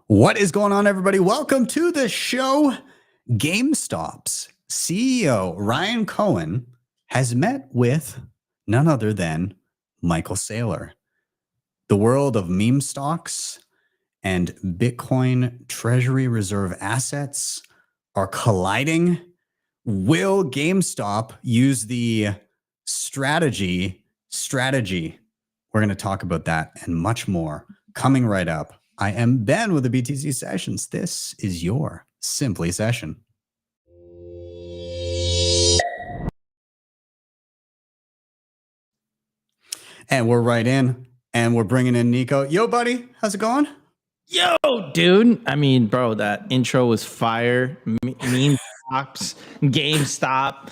What is going on, everybody? Welcome to the show. GameStop's CEO, Ryan Cohen, has met with none other than Michael Saylor. The world of meme stocks and Bitcoin treasury reserve assets are colliding. Will GameStop use the strategy? We're going to talk about that and much more coming right up. I am Ben with the BTC Sessions. This is your Simply Session. And we're right in, and we're bringing in Nico. Yo, buddy, how's it going? Yo, dude. I mean, bro, that intro was fire. Meme stocks, GameStop,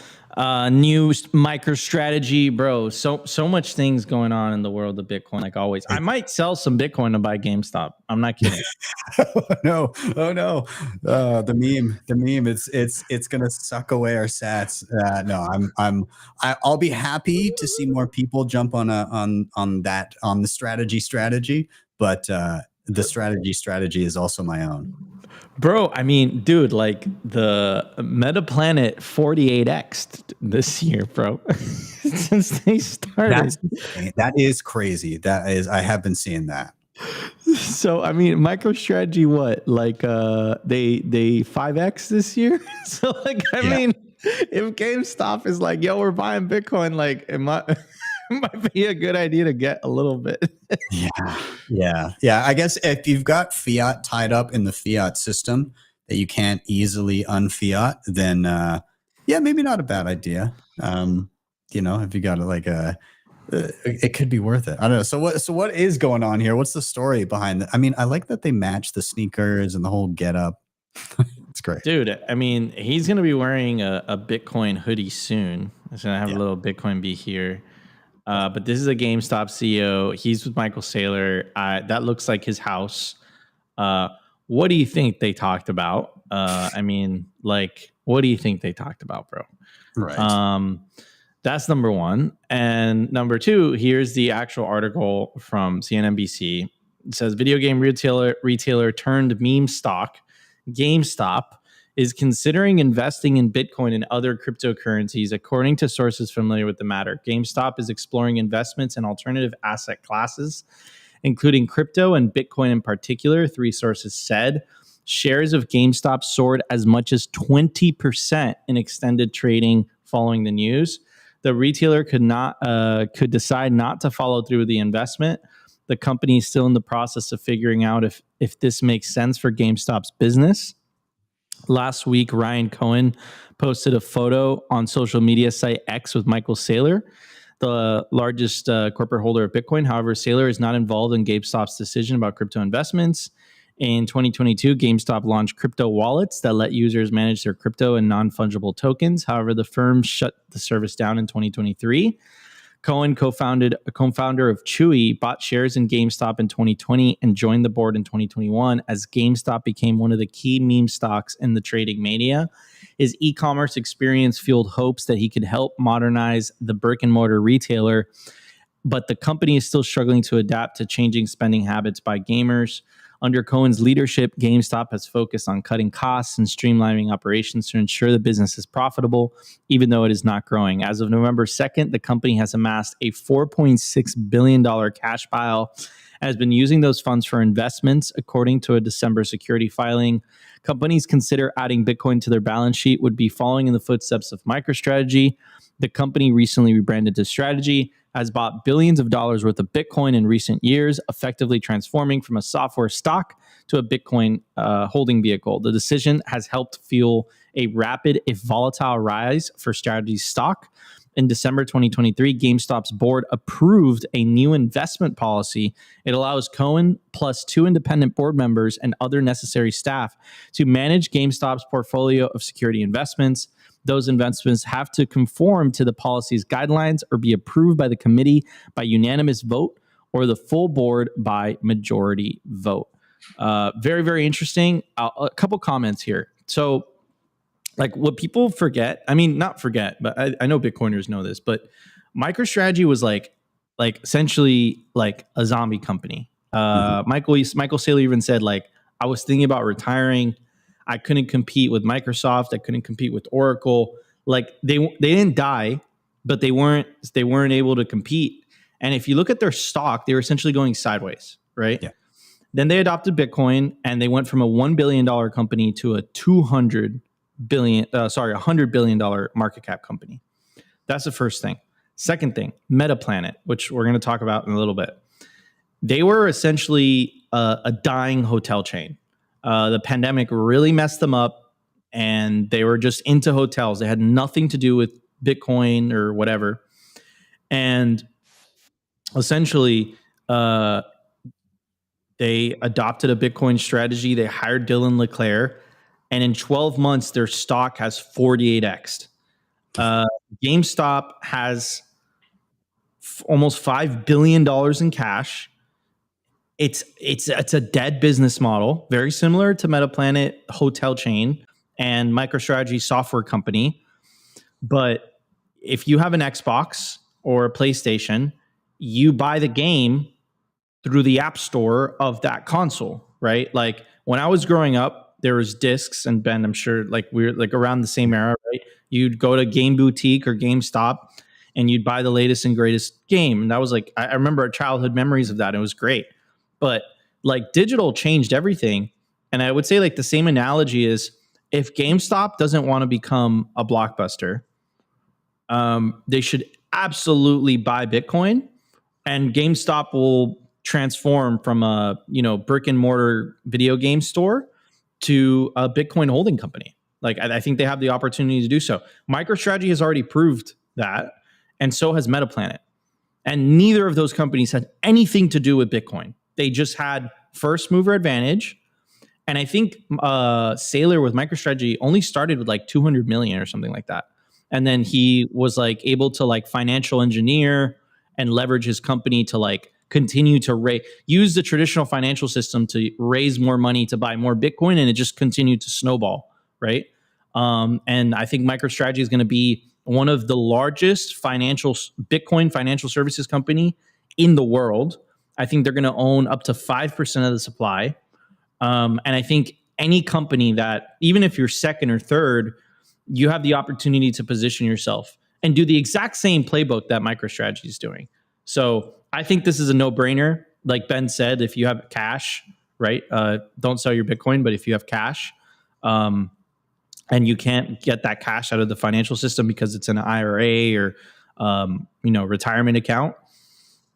new MicroStrategy, bro. So much things going on in the world of Bitcoin, like always. I might sell some Bitcoin to buy GameStop. I'm not kidding. Oh no. The meme. It's gonna suck away our sats. I'll be happy to see more people jump on the strategy, but the strategy is also my own. Bro, I mean, dude, like the Metaplanet 48x this year, bro. Since they started. That is crazy. I have been seeing that. So I mean, MicroStrategy, what? Like they 5x this year? So like I mean, if GameStop is like, yo, we're buying Bitcoin, like it might be a good idea to get a little bit. Yeah. I guess if you've got fiat tied up in the fiat system that you can't easily unfiat, then maybe not a bad idea. If you got it could be worth it. I don't know. So what is going on here? What's the story behind it? I mean, I like that they match the sneakers and the whole get up. It's great. Dude, I mean, he's going to be wearing a Bitcoin hoodie soon. He's going to have a little Bitcoin be here. But this is a GameStop CEO. He's with Michael Saylor. That looks like his house. What do you think they talked about? I mean, like, what do you think they talked about, bro? Right. That's number one. And number two, here's the actual article from CNBC. It says video game retailer turned meme stock, GameStop, is considering investing in Bitcoin and other cryptocurrencies, according to sources familiar with the matter. GameStop is exploring investments in alternative asset classes, including crypto and Bitcoin in particular, three sources said. Shares of GameStop soared as much as 20% in extended trading following the news. The retailer could decide not to follow through with the investment. The company is still in the process of figuring out if this makes sense for GameStop's business. Last week, Ryan Cohen posted a photo on social media site X with Michael Saylor, the largest corporate holder of Bitcoin. However, Saylor is not involved in GameStop's decision about crypto investments. In 2022, GameStop launched crypto wallets that let users manage their crypto and non-fungible tokens. However, the firm shut the service down in 2023. Cohen, co-founder of Chewy, bought shares in GameStop in 2020 and joined the board in 2021 as GameStop became one of the key meme stocks in the trading mania. His e-commerce experience fueled hopes that he could help modernize the brick-and-mortar retailer, but the company is still struggling to adapt to changing spending habits by gamers. Under Cohen's leadership, GameStop has focused on cutting costs and streamlining operations to ensure the business is profitable, even though it is not growing. As of November 2nd, the company has amassed a $4.6 billion cash pile and has been using those funds for investments, according to a December security filing. Companies consider adding Bitcoin to their balance sheet would be following in the footsteps of MicroStrategy. The company recently rebranded to Strategy, has bought billions of dollars worth of Bitcoin in recent years, effectively transforming from a software stock to a Bitcoin holding vehicle. The decision has helped fuel a rapid, if volatile, rise for Strategy's stock. In December 2023, GameStop's board approved a new investment policy. It allows Cohen plus 2 independent board members and other necessary staff to manage GameStop's portfolio of security investments. Those investments have to conform to the policy's guidelines or be approved by the committee by unanimous vote or the full board by majority vote. Very, very interesting. A couple comments here. So, like what people forget, I mean, not forget, but I know Bitcoiners know this, but MicroStrategy was like essentially like a zombie company. Michael Saylor even said like, I was thinking about retiring. I couldn't compete with Microsoft. I couldn't compete with Oracle. Like they didn't die, but they weren't able to compete. And if you look at their stock, they were essentially going sideways, right? Yeah. Then they adopted Bitcoin, and they went from a $1 billion company to a $100 billion market cap company. That's the first thing. Second thing, Metaplanet, which we're going to talk about in a little bit. They were essentially a dying hotel chain. The pandemic really messed them up, and they were just into hotels. They had nothing to do with Bitcoin or whatever. And essentially, they adopted a Bitcoin strategy. They hired Dylan LeClaire, and in 12 months, their stock has 48x'd. GameStop has almost $5 billion in cash. It's a dead business model, very similar to Metaplanet hotel chain and MicroStrategy software company. But if you have an Xbox or a PlayStation, you buy the game through the app store of that console, right? Like when I was growing up, there was discs, and Ben, I'm sure like we're like around the same era, right? You'd go to Game Boutique or GameStop and you'd buy the latest and greatest game. And that was like, I remember our childhood memories of that. It was great. But like digital changed everything. And I would say like the same analogy is if GameStop doesn't want to become a blockbuster, they should absolutely buy Bitcoin, and GameStop will transform from a brick and mortar video game store to a Bitcoin holding company. Like I think they have the opportunity to do so. MicroStrategy has already proved that, and so has Metaplanet. And neither of those companies had anything to do with Bitcoin. They just had first mover advantage. And I think Saylor with MicroStrategy only started with like 200 million or something like that. And then he was like able to like financial engineer and leverage his company to like continue to use the traditional financial system to raise more money to buy more Bitcoin, and it just continued to snowball, right? And I think MicroStrategy is going to be one of the largest Bitcoin financial services company in the world. I think they're going to own up to 5% of the supply. And I think any company that, even if you're second or third, you have the opportunity to position yourself and do the exact same playbook that MicroStrategy is doing. So I think this is a no-brainer. Like Ben said, if you have cash, right, don't sell your Bitcoin, but if you have cash, and you can't get that cash out of the financial system because it's an IRA or retirement account,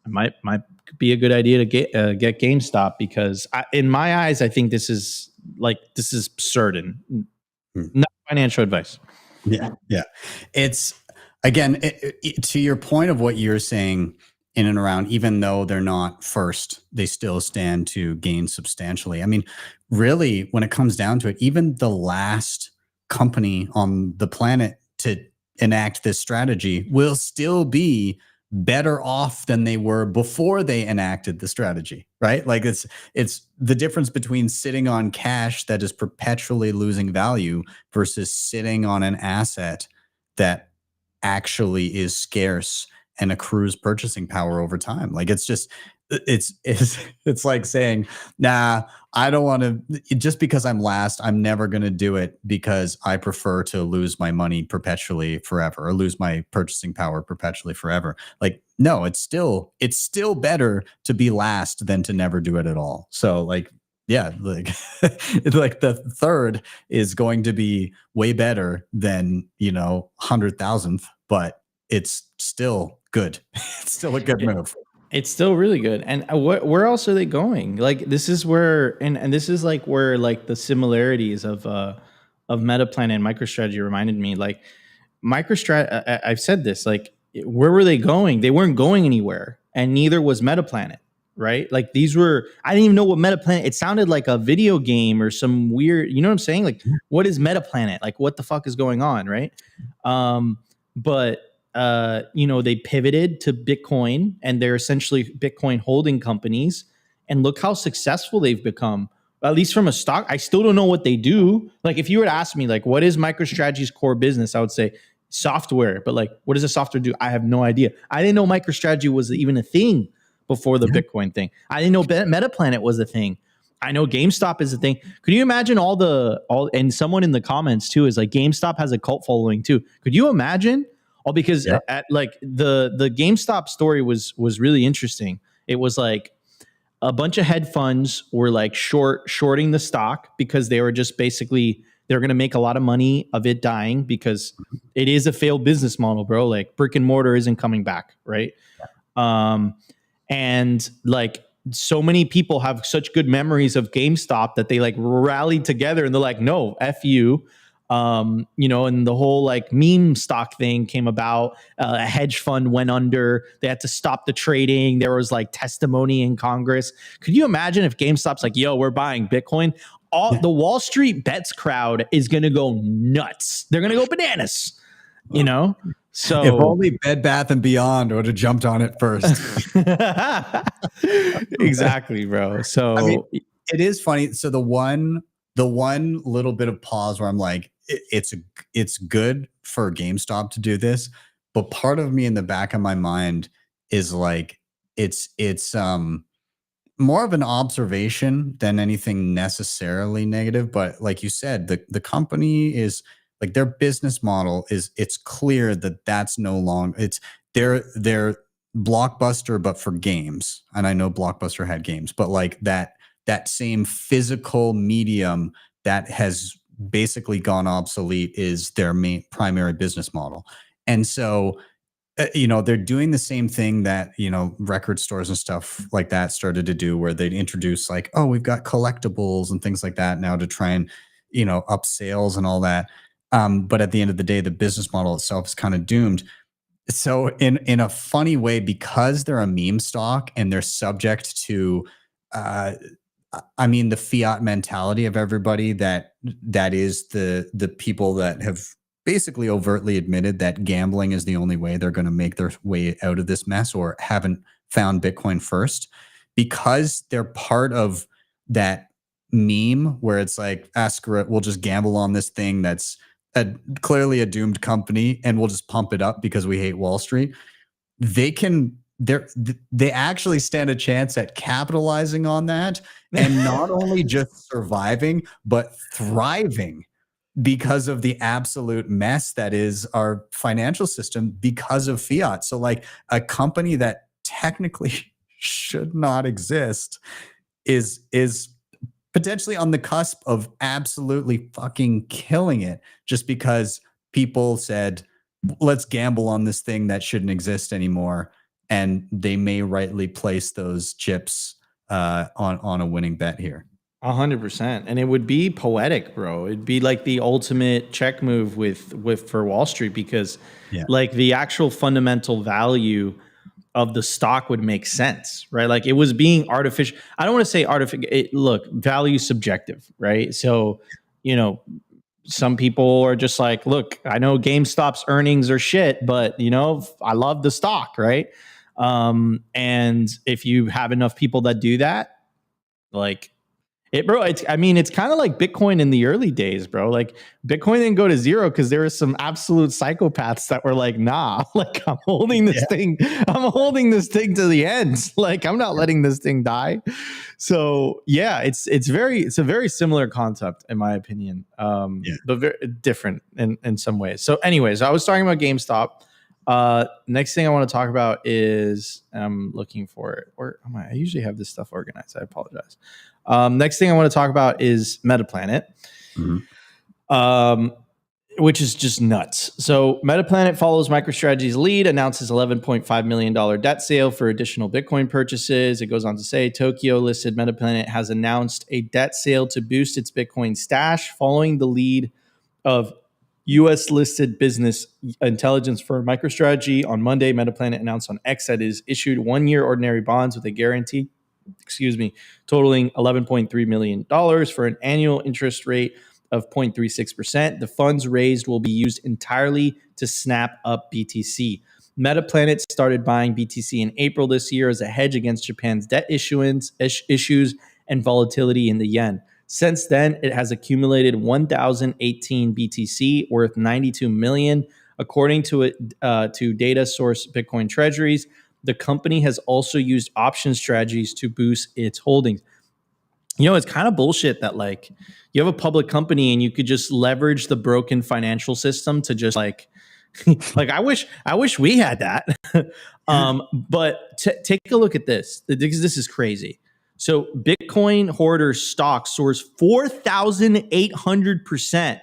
it might be a good idea to get GameStop, because in my eyes, I think this is absurd and not financial advice. Yeah. It's again to your point of what you're saying in and around. Even though they're not first, they still stand to gain substantially. I mean, really, when it comes down to it, even the last company on the planet to enact this strategy will still be better off than they were before they enacted the strategy, right? Like it's the difference between sitting on cash that is perpetually losing value versus sitting on an asset that actually is scarce and accrues purchasing power over time. Like it's like saying, nah, I don't want to, just because I'm last, I'm never going to do it because I prefer to lose my money perpetually forever, or lose my purchasing power perpetually forever. Like, no, it's still better to be last than to never do it at all. So like, yeah, like like the third is going to be way better than 100,000th, but it's still good. It's still a good move. It's still really good. And where else are they going? Like this is where, and this is like where like the similarities of Metaplanet and MicroStrategy reminded me. Like MicroStrategy, I've said this, like where were they going? They weren't going anywhere, and neither was Metaplanet, right? Like I didn't even know what Metaplanet, it sounded like a video game or some weird, you know what I'm saying? Like what is Metaplanet? Like what the fuck is going on, right? But they pivoted to Bitcoin, and they're essentially Bitcoin holding companies. And look how successful they've become, at least from a stock. I still don't know what they do. Like if you were to ask me, like, what is MicroStrategy's core business? I would say software. But like, what does a software do? I have no idea. I didn't know MicroStrategy was even a thing before the Bitcoin thing. I didn't know Metaplanet was a thing. I know GameStop is a thing. Could you imagine and someone in the comments too is like GameStop has a cult following too. Could you imagine? All because at like the GameStop story was really interesting. It was like a bunch of hedge funds were like shorting the stock because they were just basically they're going to make a lot of money of it dying because it is a failed business model, bro. Like brick and mortar isn't coming back, right? And like so many people have such good memories of GameStop that they like rallied together and they're like, no, F you. And the whole like meme stock thing came about. A hedge fund went under. They had to stop the trading. There was like testimony in Congress. Could you imagine if GameStop's like, yo, we're buying Bitcoin? The Wall Street bets crowd is going to go nuts. They're going to go bananas, So if only Bed Bath and Beyond would have jumped on it first. Exactly, bro. So I mean, it is funny. So the one little bit of pause where I'm like, it's good for GameStop to do this, but part of me in the back of my mind is like, it's more of an observation than anything necessarily negative. But like you said, the company is like their business model is it's clear that that's no longer it's they're Blockbuster, but for games. And I know Blockbuster had games, but like that same physical medium that has basically gone obsolete is their main primary business model. And so they're doing the same thing that, record stores and stuff like that started to do, where they'd introduce like, oh, we've got collectibles and things like that now to try and, up sales and all that. But at the end of the day, the business model itself is kind of doomed. So in a funny way, because they're a meme stock and they're subject to, the fiat mentality of everybody that is the people that have basically overtly admitted that gambling is the only way they're going to make their way out of this mess, or haven't found Bitcoin first, because they're part of that meme where it's like, screw it, we'll just gamble on this thing that's clearly a doomed company and we'll just pump it up because we hate Wall Street. They actually stand a chance at capitalizing on that and not only just surviving, but thriving because of the absolute mess that is our financial system because of fiat. So like a company that technically should not exist is potentially on the cusp of absolutely fucking killing it, just because people said, let's gamble on this thing that shouldn't exist anymore. And they may rightly place those chips on a winning bet here. 100%. And it would be poetic, bro. It'd be like the ultimate check move for Wall Street, because like the actual fundamental value of the stock would make sense, right? Like it was being artificial. I don't want to say artificial. Look, value subjective, right? So, some people are just like, look, I know GameStop's earnings are shit, but I love the stock, right? And if you have enough people that do that, like bro, it's kind of like Bitcoin in the early days, bro. Like Bitcoin didn't go to zero because there were some absolute psychopaths that were like, nah, like I'm holding this thing to the end. Like I'm not letting this thing die. So yeah, it's a very similar concept in my opinion. But very different in some ways. So anyways, I was talking about GameStop. Next thing I want to talk about is I'm looking for it. Where am I? I usually have this stuff organized. I apologize. Next thing I want to talk about is Metaplanet, which is just nuts. So Metaplanet follows MicroStrategy's lead, announces $11.5 million debt sale for additional Bitcoin purchases. It goes on to say Tokyo-listed Metaplanet has announced a debt sale to boost its Bitcoin stash, following the lead of U.S.-listed business intelligence firm MicroStrategy. On Monday, Metaplanet announced on X that it has issued one-year ordinary bonds with a guarantee, totaling $11.3 million for an annual interest rate of 0.36%. The funds raised will be used entirely to snap up BTC. Metaplanet started buying BTC in April this year as a hedge against Japan's debt issues and volatility in the yen. Since then, it has accumulated 1,018 BTC worth $92 million, according to data source Bitcoin Treasuries. The company has also used option strategies to boost its holdings. It's kind of bullshit that like you have a public company and you could just leverage the broken financial system to just like like I wish we had that. But take a look at this because this is crazy. So Bitcoin hoarder stock soars 4,800%.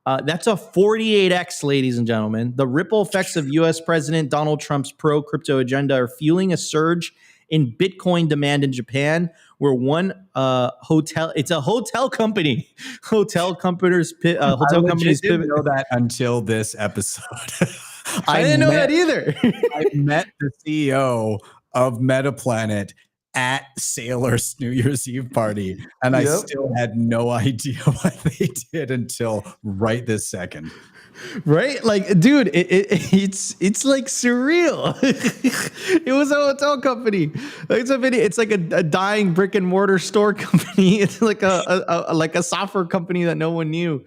That's a 48x, ladies and gentlemen. The ripple effects of U.S. President Donald Trump's pro-crypto agenda are fueling a surge in Bitcoin demand in Japan, where one hotel, it's a hotel company, hotel companies pivot. Didn't know that until this episode. I didn't know that either. I met the CEO of Metaplanet at Sailor's New Year's Eve party, and I still had no idea what they did until right this second. Right? Like, dude, it's like surreal. It was a hotel company. It's like a dying brick and mortar store company. It's like a software company that no one knew.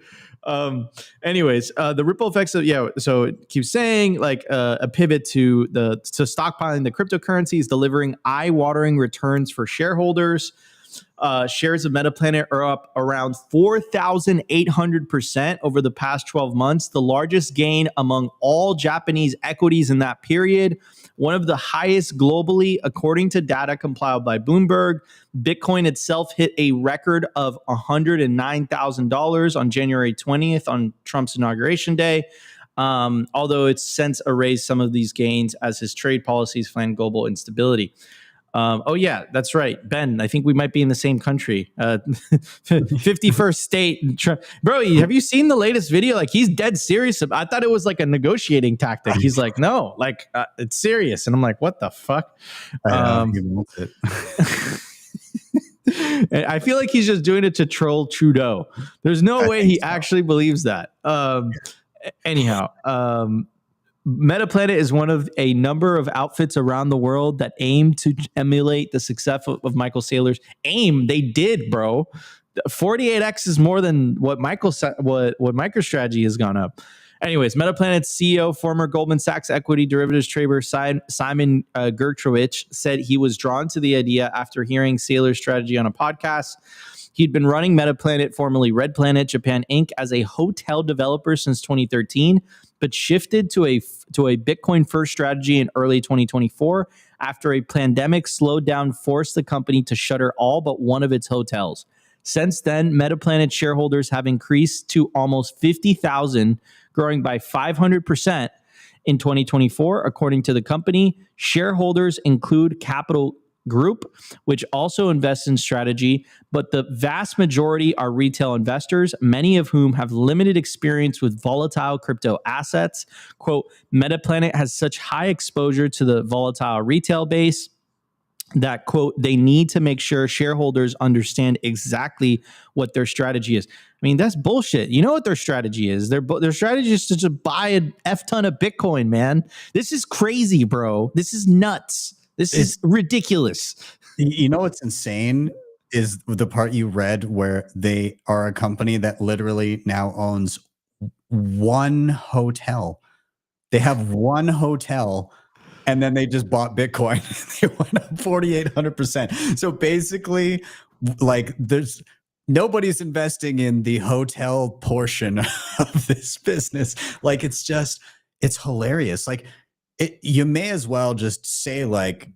Anyways, the ripple effects of so it keeps saying like a pivot to stockpiling the cryptocurrencies, delivering eye-watering returns for shareholders. Shares of Metaplanet are up around 4,800% over the past 12 months, the largest gain among all Japanese equities in that period, one of the highest globally, according to data compiled by Bloomberg. Bitcoin itself hit a record of $109,000 on January 20th on Trump's inauguration day. Although it's since erased some of these gains as his trade policies flamed global instability. Oh yeah, that's right, Ben. I think we might be in the same country. 51st state, bro. Have you seen the latest video? Like he's dead serious. I thought it was like a negotiating tactic. He's like, no, like it's serious, and I'm like, what the fuck? I feel like he's just doing it to troll Trudeau. There's no way he actually believes that. Anyhow. Metaplanet is one of a number of outfits around the world that aim to emulate the success of Michael Saylor's. They did, bro. 48x is more than what MicroStrategy has gone up. Anyways, Metaplanet's CEO, former Goldman Sachs equity derivatives trader Simon Gertrowicz, said he was drawn to the idea after hearing Saylor's strategy on a podcast. He'd been running Metaplanet, formerly Red Planet Japan Inc., as a hotel developer since 2013, but shifted to a Bitcoin-first strategy in early 2024 after a pandemic slowdown forced the company to shutter all but one of its hotels. Since then, Metaplanet shareholders have increased to almost 50,000, growing by 500% in 2024, according to the company. Shareholders include Capital Group, which also invests in strategy, but the vast majority are retail investors, many of whom have limited experience with volatile crypto assets. Quote, Metaplanet has such high exposure to the volatile retail base that, quote, they need to make sure shareholders understand exactly what their strategy is. I mean, that's bullshit. You know what their strategy is? Their strategy is to just buy an F ton of Bitcoin, man. This is crazy, bro. This is nuts. This is ridiculous. You know what's insane is the part you read where they are a company that literally now owns one hotel. They have one hotel, and then they just bought Bitcoin. They went up 4,800%. So basically, like nobody's investing in the hotel portion of this business. Like it's hilarious. Like you may as well just say like,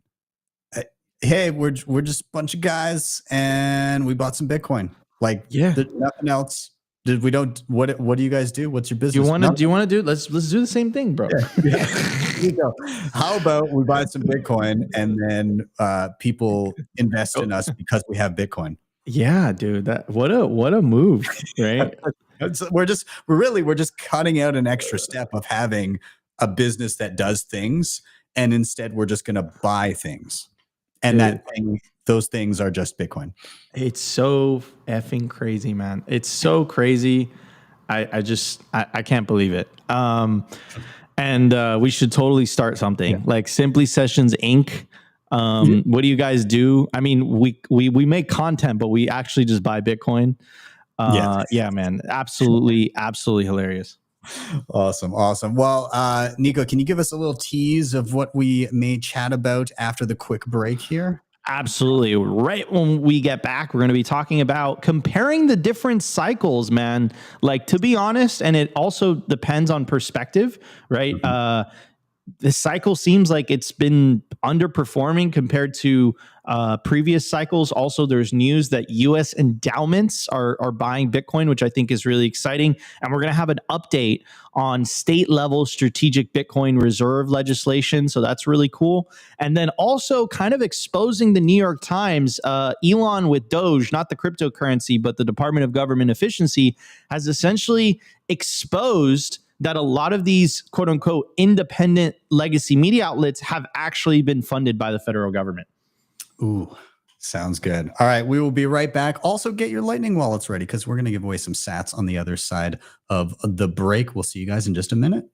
hey, we're just a bunch of guys and we bought some Bitcoin. Like, there's nothing else. What do you guys do? What's your business? Do you want to do? Let's do the same thing, bro. Yeah. Here you go. How about we buy some Bitcoin and then people invest in us because we have Bitcoin? Yeah, dude. What a move, right? We're just cutting out an extra step of having a business that does things, and instead we're just going to buy things. And those things are just Bitcoin. It's so effing crazy, man. It's so crazy. I can't believe it. And we should totally start something like Simply Sessions Inc. What do you guys do? I mean, we make content, but we actually just buy Bitcoin. Yeah, man. Absolutely hilarious. Awesome. Well, Nico, can you give us a little tease of what we may chat about after the quick break here? Absolutely. Right when we get back, we're going to be talking about comparing the different cycles, man. Like, to be honest, and it also depends on perspective, right? This cycle seems like it's been underperforming compared to previous cycles. Also, there's news that U.S. endowments are buying Bitcoin, which I think is really exciting. And we're going to have an update on state level strategic Bitcoin reserve legislation. So that's really cool. And then also kind of exposing the New York Times, Elon with Doge, not the cryptocurrency, but the Department of Government Efficiency, has essentially exposed that a lot of these quote unquote independent legacy media outlets have actually been funded by the federal government. Ooh, sounds good. All right, we will be right back. Also, get your Lightning wallets ready because we're going to give away some sats on the other side of the break. We'll see you guys in just a minute.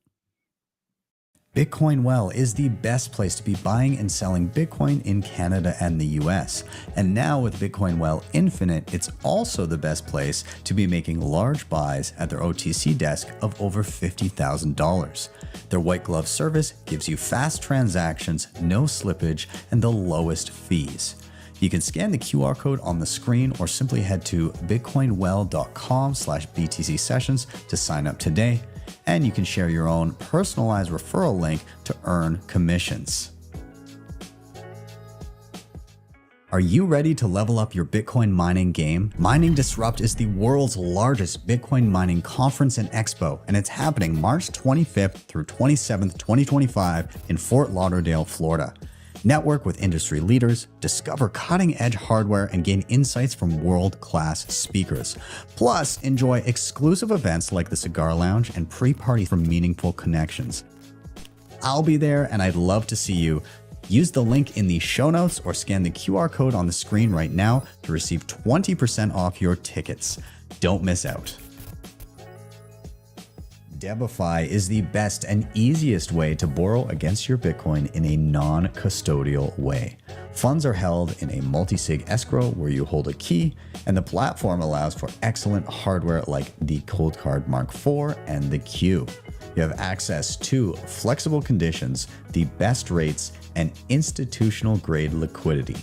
Bitcoin Well is the best place to be buying and selling Bitcoin in Canada and the US. And now with Bitcoin Well Infinite, it's also the best place to be making large buys at their OTC desk of over $50,000. Their white glove service gives you fast transactions, no slippage, and the lowest fees. You can scan the QR code on the screen or simply head to bitcoinwell.com/BTC sessions to sign up today. And you can share your own personalized referral link to earn commissions. Are you ready to level up your Bitcoin mining game? Mining Disrupt is the world's largest Bitcoin mining conference and expo, and it's happening March 25th through 27th, 2025 in Fort Lauderdale, Florida. Network with industry leaders, discover cutting-edge hardware, and gain insights from world-class speakers. Plus, enjoy exclusive events like the Cigar Lounge and pre-party for meaningful connections. I'll be there, and I'd love to see you. Use the link in the show notes or scan the QR code on the screen right now to receive 20% off your tickets. Don't miss out. Debify is the best and easiest way to borrow against your Bitcoin in a non-custodial way. Funds are held in a multi-sig escrow where you hold a key, and the platform allows for excellent hardware like the Cold Card Mark IV and the Q. You have access to flexible conditions, the best rates, and institutional grade liquidity.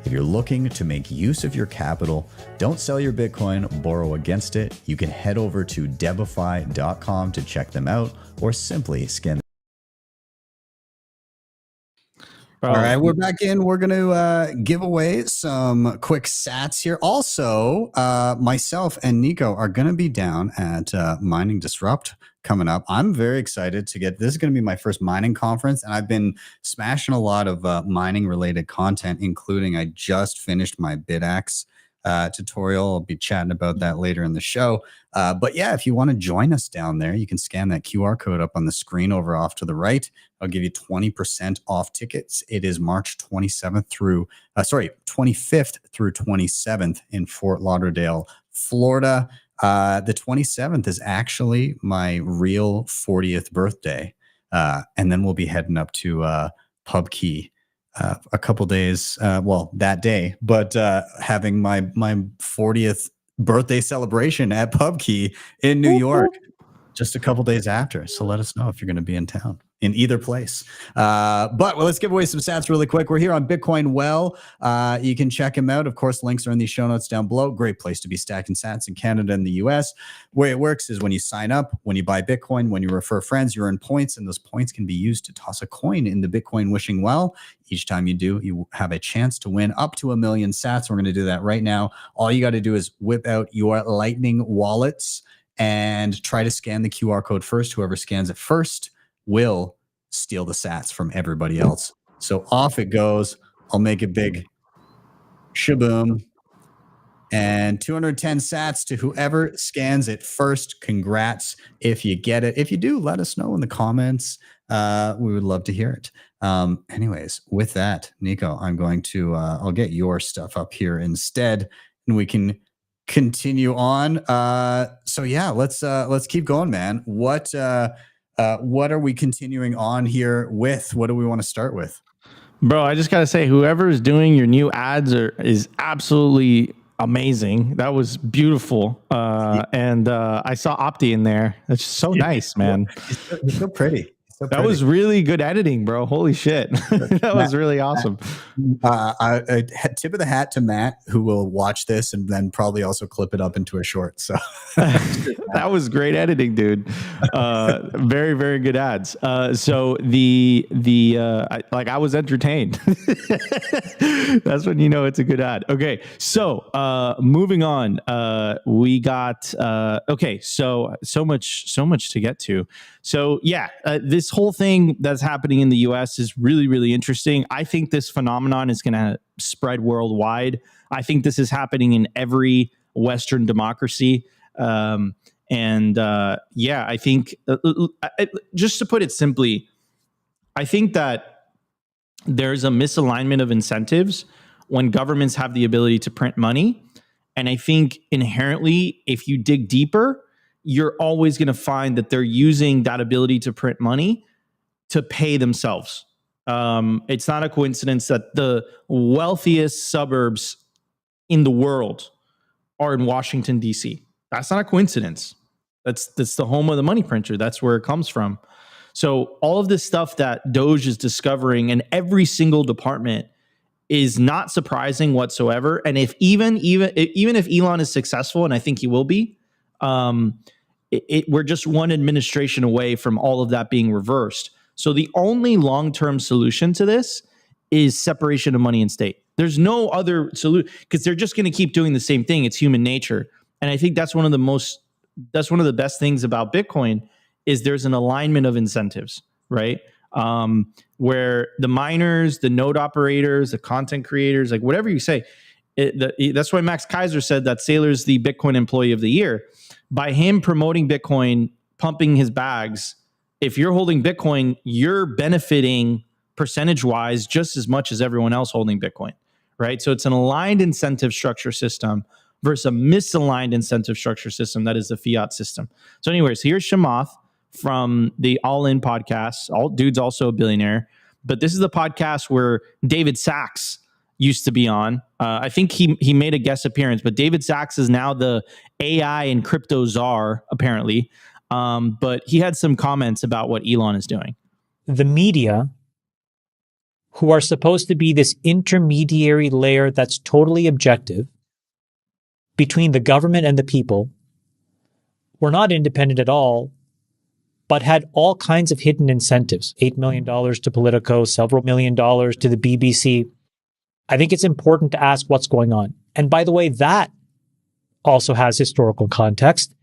If you're looking to make use of your capital, don't sell your Bitcoin, borrow against it. You can head over to debify.com to check them out or simply scan. All right, we're back in. We're going to give away some quick sats here. Also, myself and Nico are going to be down at Mining Disrupt coming up. I'm very excited to get this. Is going to be my first mining conference, and I've been smashing a lot of mining related content, including I just finished my BitAxe tutorial. I'll be chatting about that later in the show. But yeah, if you want to join us down there, you can scan that QR code up on the screen over off to the right. I'll give you 20% off tickets. It is March 25th through 27th in Fort Lauderdale, Florida. The 27th is actually my real 40th birthday. And then we'll be heading up to PubKey a couple days, that day, but having my 40th birthday celebration at PubKey in New York just a couple days after. So let us know if you're going to be in town in either place. But let's give away some stats really quick. We're here on Bitcoin Well. You can check him out. Of course, links are in the show notes down below. Great place to be stacking sats in Canada and the US. The way it works is when you sign up, when you buy Bitcoin, when you refer friends, you earn points, and those points can be used to toss a coin in the Bitcoin wishing well. Each time you do, you have a chance to win up to 1 million sats. We're going to do that right now. All you got to do is whip out your Lightning wallets and try to scan the QR code first. Whoever scans it first will steal the sats from everybody else. So off it goes. I'll make a big shaboom. And 210 sats to whoever scans it first. Congrats if you get it. If you do, let us know in the comments. We would love to hear it. Anyways, with that, Nico, I'm going to I'll get your stuff up here instead, and we can continue on. So yeah, let's keep going, man. What are we continuing on here with? What do we want to start with? Bro, I just got to say, whoever's doing your new ads is absolutely amazing. That was beautiful. And I saw Opti in there. That's just so nice, man. He's so pretty. So That was really good editing, bro. Holy shit. That was really awesome. Tip of the hat to Matt, who will watch this and then probably also clip it up into a short. So that was great editing, dude. Very, very good ads. So I was entertained. That's when you know it's a good ad. Okay, so moving on. We got okay. So much to get to. So yeah, this whole thing that's happening in the U.S. is really, really interesting. I think this phenomenon is going to spread worldwide. I think this is happening in every Western democracy. Yeah, I think just to put it simply, I think that there's a misalignment of incentives when governments have the ability to print money. And I think inherently, if you dig deeper, you're always going to find that they're using that ability to print money to pay themselves. It's not a coincidence that the wealthiest suburbs in the world are in Washington, D.C. That's not a coincidence. That's the home of the money printer. That's where it comes from. So all of this stuff that Doge is discovering in every single department is not surprising whatsoever. And if even if Elon is successful, and I think he will be, we're just one administration away from all of that being reversed. So the only long-term solution to this is separation of money and state. There's no other solution because they're just going to keep doing the same thing. It's human nature. And I think that's one of the best things about Bitcoin is there's an alignment of incentives, right? Where the miners, the node operators, the content creators, like whatever you say, that's why Max Kaiser said that Saylor's the Bitcoin employee of the year. By him promoting Bitcoin, pumping his bags, if you're holding Bitcoin, you're benefiting percentage-wise just as much as everyone else holding Bitcoin, right? So it's an aligned incentive structure system versus a misaligned incentive structure system that is the fiat system. So anyways, here's Chamath from the All In podcast. Dude's also a billionaire, but this is the podcast where David Sachs used to be on. I think he made a guest appearance, but David Sachs is now the AI and crypto czar, apparently. But he had some comments about what Elon is doing. The media, who are supposed to be this intermediary layer that's totally objective between the government and the people, were not independent at all, but had all kinds of hidden incentives. $8 million to Politico, several $1 million to the BBC. I think it's important to ask what's going on. And by the way, that also has historical context.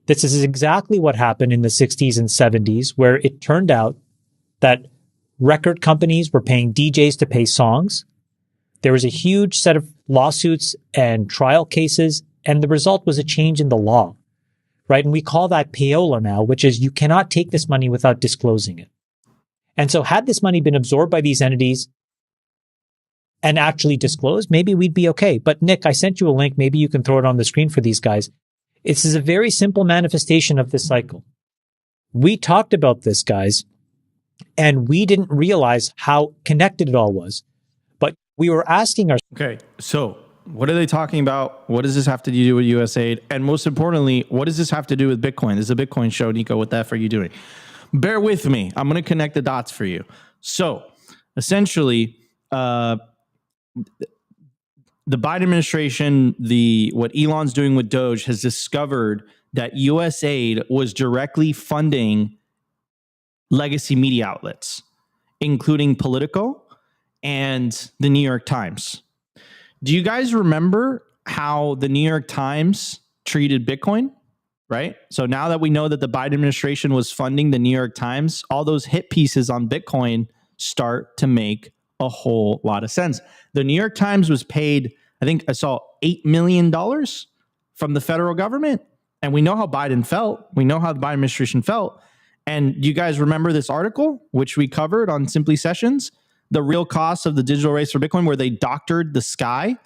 This is exactly what happened in the 60s and 70s, where it turned out that record companies were paying DJs to pay songs. There was a huge set of lawsuits and trial cases, and the result was a change in the law, right? And we call that payola now, which is you cannot take this money without disclosing it. And so had this money been absorbed by these entities and actually disclosed, maybe we'd be okay. But Nick, I sent you a link. Maybe you can throw it on the screen for these guys. This is a very simple manifestation of this cycle. We talked about this, guys, and we didn't realize how connected it all was. But we were asking ourselves. Okay, so what are they talking about? What does this have to do with USAID? And most importantly, what does this have to do with Bitcoin? This is a Bitcoin show, Nico. What the F are you doing? Bear with me. I'm going to connect the dots for you. So essentially, the Biden administration, what Elon's doing with Doge has discovered that USAID was directly funding legacy media outlets, including Politico and the New York Times. Do you guys remember how the New York Times treated Bitcoin? Right? So now that we know that the Biden administration was funding the New York Times, all those hit pieces on Bitcoin start to make a whole lot of sense. The New York Times was paid, I think I saw $8 million from the federal government. And we know how Biden felt. We know how the Biden administration felt. And you guys remember this article, which we covered on Simply Sessions, the real cost of the digital race for Bitcoin, where they doctored the sky.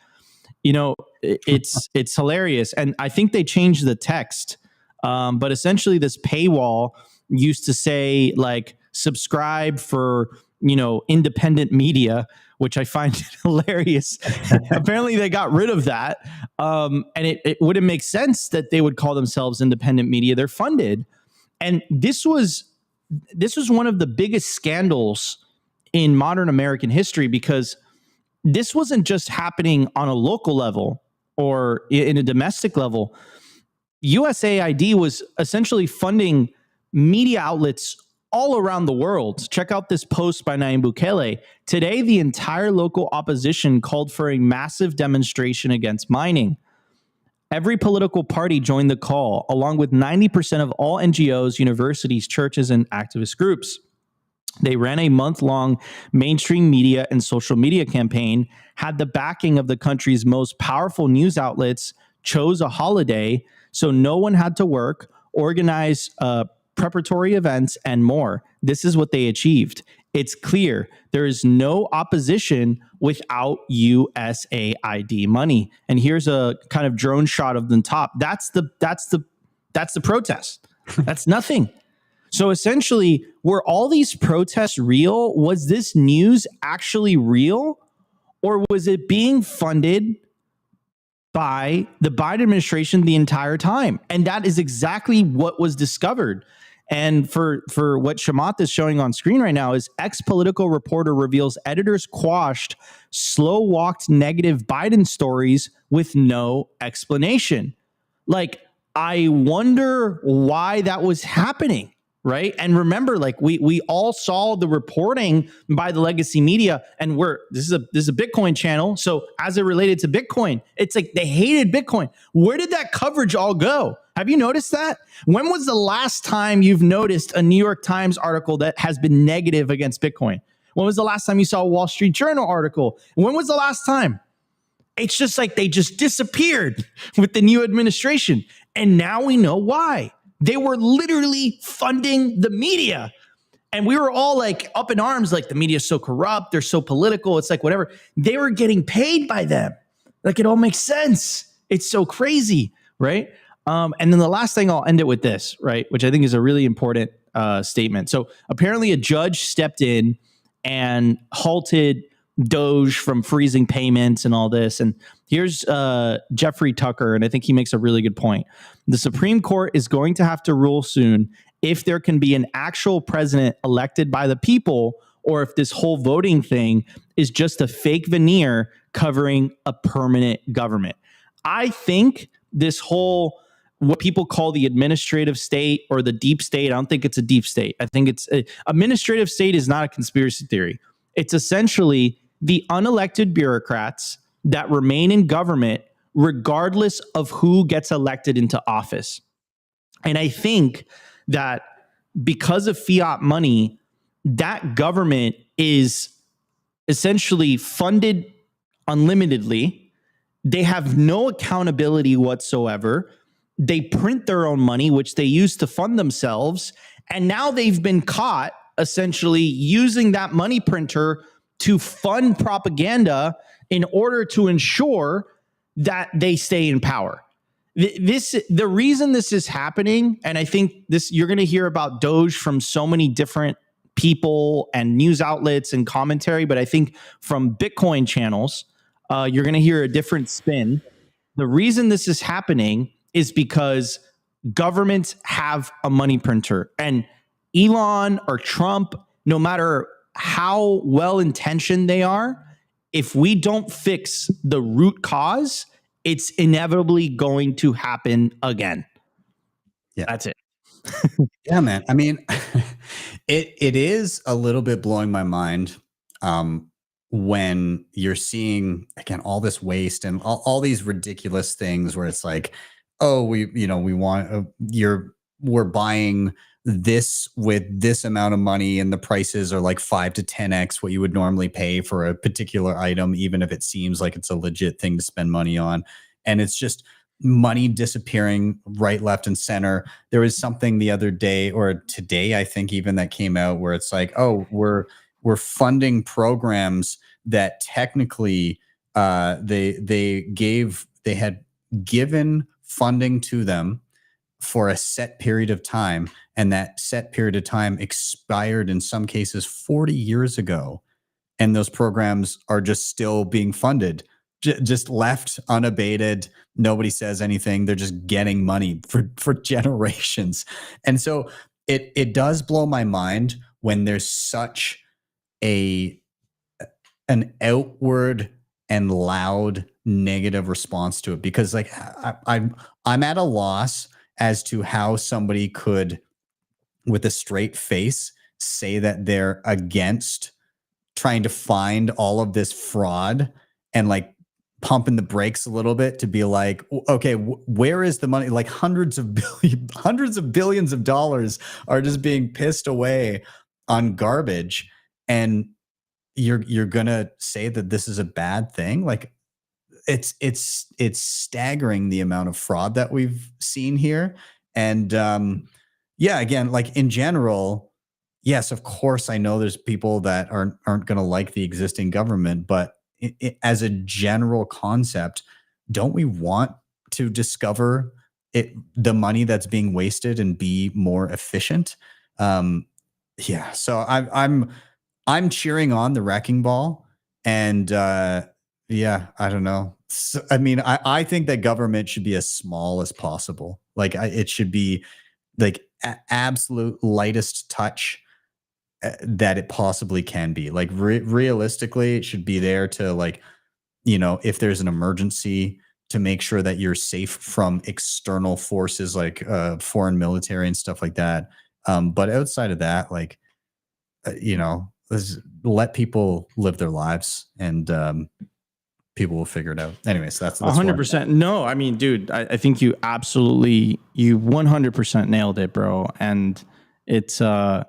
You know, it's hilarious. And I think they changed the text. But essentially this paywall used to say like subscribe for, independent media, which I find hilarious. Apparently they got rid of that. And it wouldn't make sense that they would call themselves independent media. They're funded. And this was this was one of the biggest scandals in modern American history, because this wasn't just happening on a local level or in a domestic level. USAID was essentially funding media outlets all around the world. Check out this post by Nayib Bukele. Today, the entire local opposition called for a massive demonstration against mining. Every political party joined the call, along with 90% of all NGOs, universities, churches, and activist groups. They ran a month-long mainstream media and social media campaign, had the backing of the country's most powerful news outlets, chose a holiday so no one had to work, organize preparatory events, and more. This is what they achieved. It's clear there is no opposition without USAID money. And here's a kind of drone shot of the top. That's the protest. That's nothing. So essentially, were all these protests real? Was this news actually real? Or was it being funded by the Biden administration the entire time? And that is exactly what was discovered. And for what Shamanth is showing on screen right now is ex-political reporter reveals editors quashed slow-walked negative Biden stories with no explanation. Like, I wonder why that was happening. Right. And remember, like we all saw the reporting by the legacy media, and this is a Bitcoin channel. So as it related to Bitcoin, it's like they hated Bitcoin. Where did that coverage all go? Have you noticed that? When was the last time you've noticed a New York Times article that has been negative against Bitcoin? When was the last time you saw a Wall Street Journal article? When was the last time? It's just like they just disappeared with the new administration. And now we know why. They were literally funding the media. And we were all like up in arms, like the media is so corrupt, they're so political, it's like whatever. They were getting paid by them. Like it all makes sense. It's so crazy, right? And then the last thing, I'll end it with this, right? Which I think is a really important statement. So apparently a judge stepped in and halted Doge from freezing payments and all this. And here's Jeffrey Tucker, and I think he makes a really good point. The Supreme Court is going to have to rule soon if there can be an actual president elected by the people, or if this whole voting thing is just a fake veneer covering a permanent government. I think this whole, what people call the administrative state or the deep state, I don't think it's a deep state. I think it's administrative state is not a conspiracy theory. It's essentially the unelected bureaucrats that remain in government regardless of who gets elected into office. And I think that because of fiat money, that government is essentially funded unlimitedly. They have no accountability whatsoever. They print their own money, which they use to fund themselves. And now they've been caught essentially using that money printer to fund propaganda in order to ensure that they stay in power. The reason this is happening, and I think this, you're going to hear about Doge from so many different people and news outlets and commentary, but I think from Bitcoin channels, you're going to hear a different spin. The reason this is happening is because governments have a money printer, and Elon or Trump, no matter how well-intentioned they are, if we don't fix the root cause, it's inevitably going to happen again. Yeah. That's it. Yeah, man. I mean, it is a little bit blowing my mind when you're seeing, again, all this waste and all these ridiculous things where it's like, oh, we're buying this with this amount of money and the prices are like 5 to 10x what you would normally pay for a particular item, even if it seems like it's a legit thing to spend money on. And it's just money disappearing right, left, and center. There was something the other day or today, I think even, that came out where it's like, oh, we're funding programs that technically they had given funding to them for a set period of time, and that set period of time expired in some cases 40 years ago, and those programs are just still being funded, just left unabated. Nobody says anything. They're just getting money for generations. And so it does blow my mind when there's such an outward and loud negative response to it, because like I'm at a loss as to how somebody could, with a straight face, say that they're against trying to find all of this fraud and like pumping the brakes a little bit to be like, okay, where is the money? Like hundreds of billions of dollars are just being pissed away on garbage, and you're gonna say that this is a bad thing? Like, it's staggering the amount of fraud that we've seen here. And yeah, again, like in general, yes, of course, I know there's people that aren't going to like the existing government, but as a general concept, don't we want to discover the money that's being wasted and be more efficient? Yeah, so I'm cheering on the wrecking ball, and yeah, I don't know. So, I mean, I think that government should be as small as possible. Like, it should be like absolute lightest touch that it possibly can be. Like, realistically, it should be there to, like, if there's an emergency, to make sure that you're safe from external forces like foreign military and stuff like that. But outside of that, like, let's let people live their lives, and people will figure it out. Anyways, that's 100%. No, I mean, dude, I think you 100% nailed it, bro. And it's, yeah,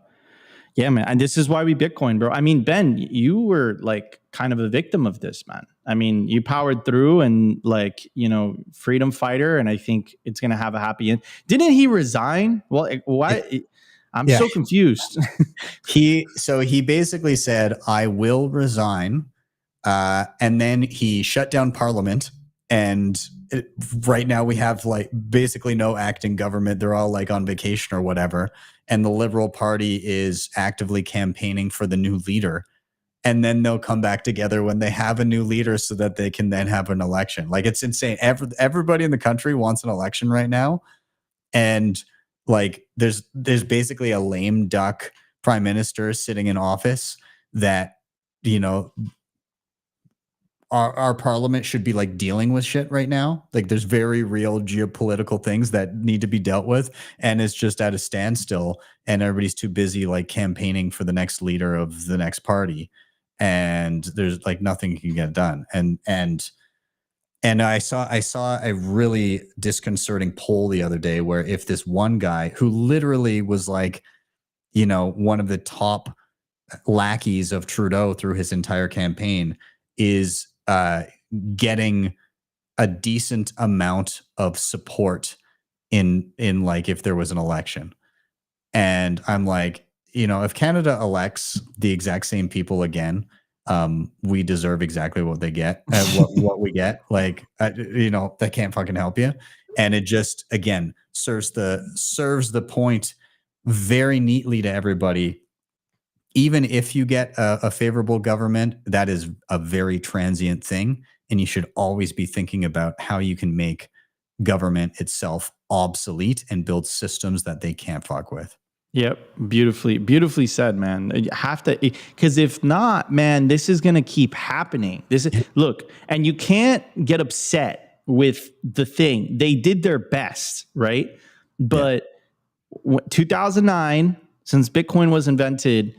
man. And this is why we Bitcoin, bro. I mean, Ben, you were like kind of a victim of this, man. I mean, you powered through and like, freedom fighter. And I think it's going to have a happy end. Didn't he resign? Well, why? I'm so confused. He basically said, I will resign. And then he shut down Parliament, and right now we have like basically no acting government. They're all like on vacation or whatever. And the Liberal Party is actively campaigning for the new leader. And then they'll come back together when they have a new leader so that they can then have an election. Like, it's insane. Everybody in the country wants an election right now. And like, there's basically a lame duck prime minister sitting in office that, our parliament should be like dealing with shit right now. Like, there's very real geopolitical things that need to be dealt with, and it's just at a standstill, and everybody's too busy like campaigning for the next leader of the next party, and there's like nothing can get done. And I saw a really disconcerting poll the other day where if this one guy who literally was like, one of the top lackeys of Trudeau through his entire campaign is getting a decent amount of support in like if there was an election. And I'm like, if Canada elects the exact same people again, we deserve exactly what they get, what we get. Like, that can't fucking help you. And it just, again, serves the point very neatly to everybody. Even if you get a favorable government, that is a very transient thing. And you should always be thinking about how you can make government itself obsolete and build systems that they can't fuck with. Yep. Beautifully said, man. You have to, because if not, man, this is going to keep happening. Look, and you can't get upset with the thing. They did their best, right? But 2009, since Bitcoin was invented,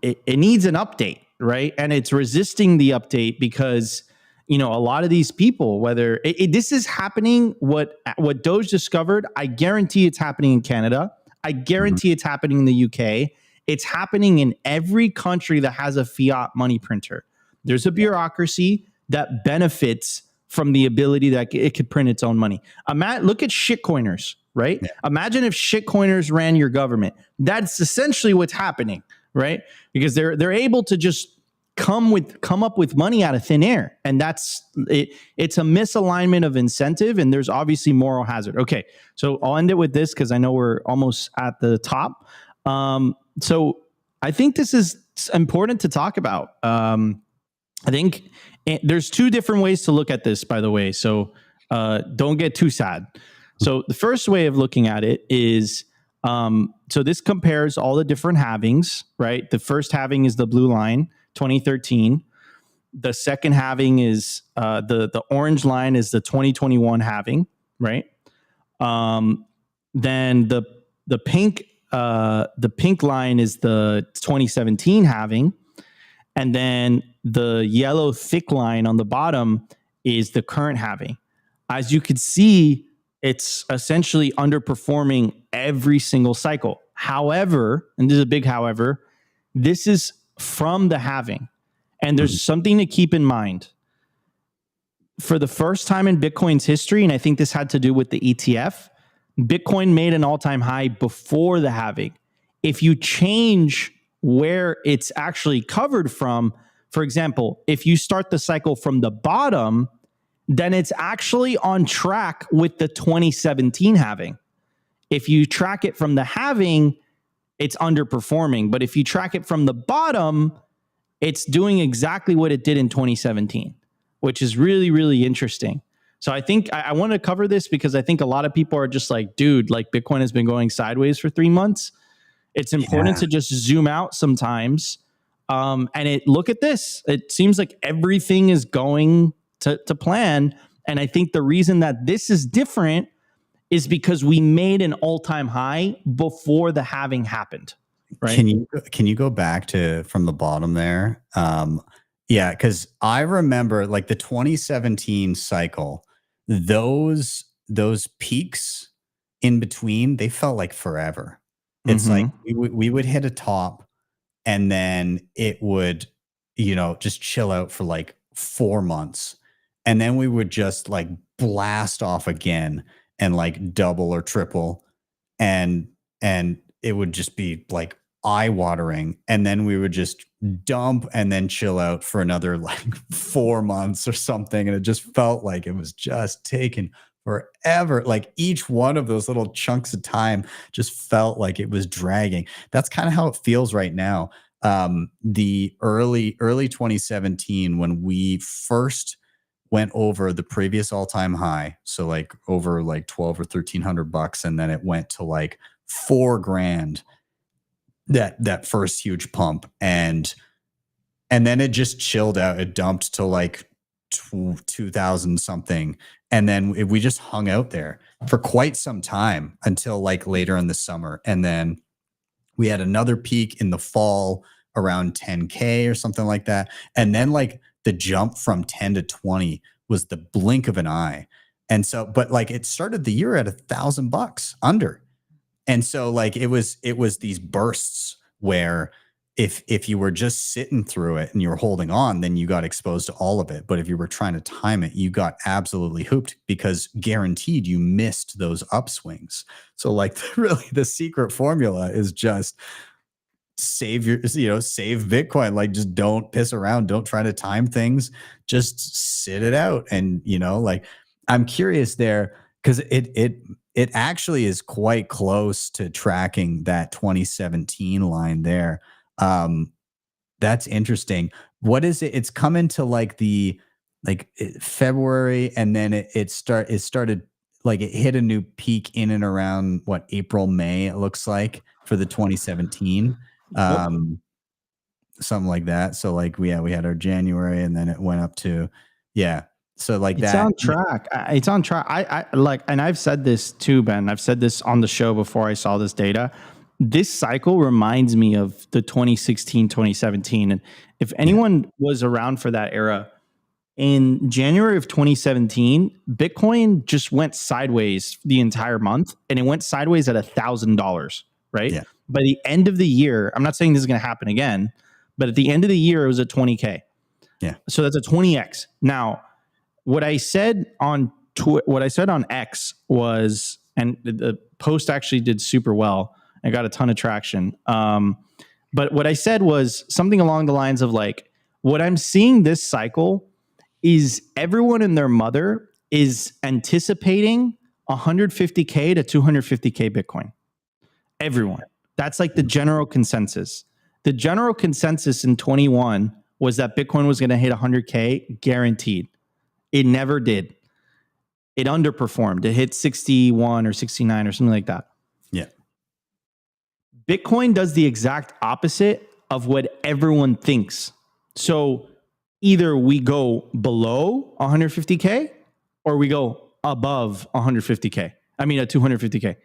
it needs an update, right? And it's resisting the update because, a lot of these people, whether this is happening, what Doge discovered, I guarantee it's happening in Canada. I guarantee it's happening in the UK. It's happening in every country that has a fiat money printer. There's a bureaucracy that benefits from the ability that it could print its own money. Look at shitcoiners, right? Yeah. Imagine if shitcoiners ran your government. That's essentially what's happening, right? Because they're able to just come up with money out of thin air, and that's it. It's a misalignment of incentive, and there's obviously moral hazard. Okay, so I'll end it with this because I know we're almost at the top. So I think this is important to talk about. I think there's two different ways to look at this, by the way. So don't get too sad. So the first way of looking at it is So this compares all the different halvings, right? The first halving is the blue line, 2013. The second halving is the orange line is the 2021 halving, right? Then the pink line is the 2017 halving, and then the yellow thick line on the bottom is the current halving. As you could see, it's essentially underperforming every single cycle. However, and this is a big however, this is from the halving. And there's something to keep in mind. For the first time in Bitcoin's history, and I think this had to do with the ETF, Bitcoin made an all-time high before the halving. If you change where it's actually covered from, for example, if you start the cycle from the bottom, then it's actually on track with the 2017 halving. If you track it from the halving, it's underperforming. But if you track it from the bottom, it's doing exactly what it did in 2017, which is really, really interesting. So I think I want to cover this because I think a lot of people are just like, dude, like Bitcoin has been going sideways for 3 months. It's important to just zoom out sometimes. And look at this. It seems like everything is going to plan. And I think the reason that this is different is because we made an all-time high before the halving happened. Right? Can you go back to from the bottom there? Yeah, because I remember like the 2017 cycle, those peaks in between, they felt like forever. It's like we would hit a top and then it would, just chill out for like 4 months. And then we would just like blast off again and like double or triple. And it would just be like eye-watering, and then we would just dump and then chill out for another like 4 months or something, and it just felt like it was just taking forever. Like each one of those little chunks of time just felt like it was dragging. That's kind of how it feels right now. The early 2017, when we first went over the previous all-time high, so like over like 12 or 1300 bucks, and then it went to like $4,000, that first huge pump, and then it just chilled out. It dumped to like 2000 something, and then we just hung out there for quite some time until like later in the summer, and then we had another peak in the fall around 10K or something like that, and then like the jump from 10 to 20 was the blink of an eye. And so, but like it started the year at $1,000 under. And so like it was these bursts where if you were just sitting through it and you were holding on, then you got exposed to all of it. But if you were trying to time it, you got absolutely hooped, because guaranteed you missed those upswings. So like really the secret formula is just save Bitcoin. Like just don't piss around. Don't try to time things. Just sit it out. And like I'm curious there, because it actually is quite close to tracking that 2017 line there. That's interesting. What is it? It's coming to like February, and then it started like it hit a new peak in and around April, May, it looks like, for the 2017. Something like that. So like we had our January, and then it went up to so like it's that. on track. It's on track. I like, and I've said this too, Ben. I've said this on the show before I saw this data. This cycle reminds me of the 2016, 2017. And if anyone was around for that era, in January of 2017, Bitcoin just went sideways the entire month, and it went sideways at $1,000, right? Yeah. By the end of the year, I'm not saying this is going to happen again, but at the end of the year, it was at 20K. Yeah. So that's a 20X. Now, what I said on X was, and the post actually did super well. I got a ton of traction. But what I said was something along the lines of like, what I'm seeing this cycle is everyone and their mother is anticipating 150K to 250K Bitcoin. Everyone. That's like the general consensus. The general consensus in 21 was that Bitcoin was going to hit 100K guaranteed. It never did. It underperformed. It hit 61 or 69 or something like that. Yeah. Bitcoin does the exact opposite of what everyone thinks. So either we go below 150K or we go above 150K. I mean, at 250K.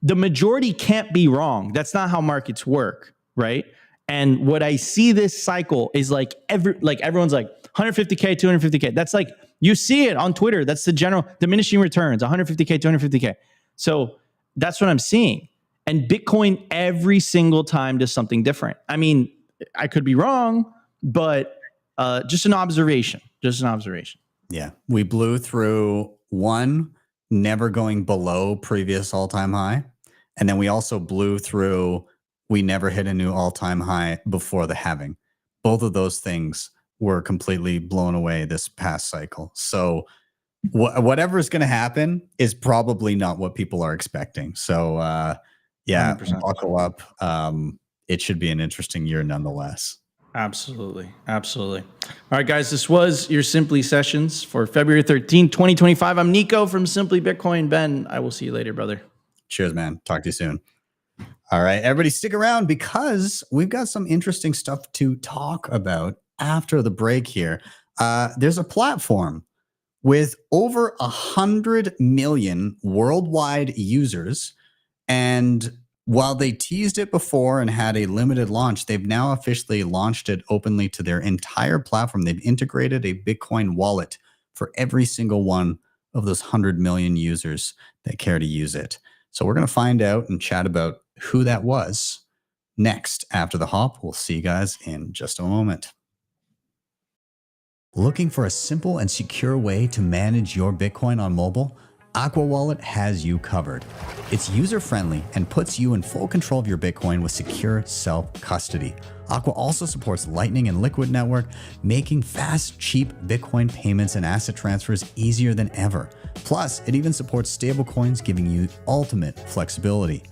The majority can't be wrong. That's not how markets work, right? And what I see this cycle is like everyone's like 150K, 250K. That's like, you see it on Twitter. That's the general diminishing returns, 150K, 250K. So that's what I'm seeing. And Bitcoin every single time does something different. I mean, I could be wrong, but just an observation. Just an observation. Yeah. We blew through one, never going below previous all-time high. And then we also blew through, we never hit a new all-time high before the halving. Both of those things were completely blown away this past cycle. So whatever is going to happen is probably not what people are expecting. So yeah, 100%. buckle up. It should be an interesting year nonetheless. Absolutely. Absolutely. All right, guys, this was your Simply Sessions for February 13th, 2025. I'm Nico from Simply Bitcoin. Ben, I will see you later, brother. Cheers, man. Talk to you soon. All right, everybody stick around because we've got some interesting stuff to talk about after the break here. There's a platform with over 100 million worldwide users. And while they teased it before and had a limited launch, they've now officially launched it openly to their entire platform. They've integrated a Bitcoin wallet for every single one of those 100 million users that care to use it. So we're going to find out and chat about who that was next after the hop. We'll see you guys in just a moment. Looking for a simple and secure way to manage your Bitcoin on mobile? Aqua Wallet has you covered. It's user-friendly and puts you in full control of your Bitcoin with secure self-custody. Aqua also supports Lightning and Liquid Network, making fast, cheap Bitcoin payments and asset transfers easier than ever. Plus, it even supports stablecoins, giving you ultimate flexibility.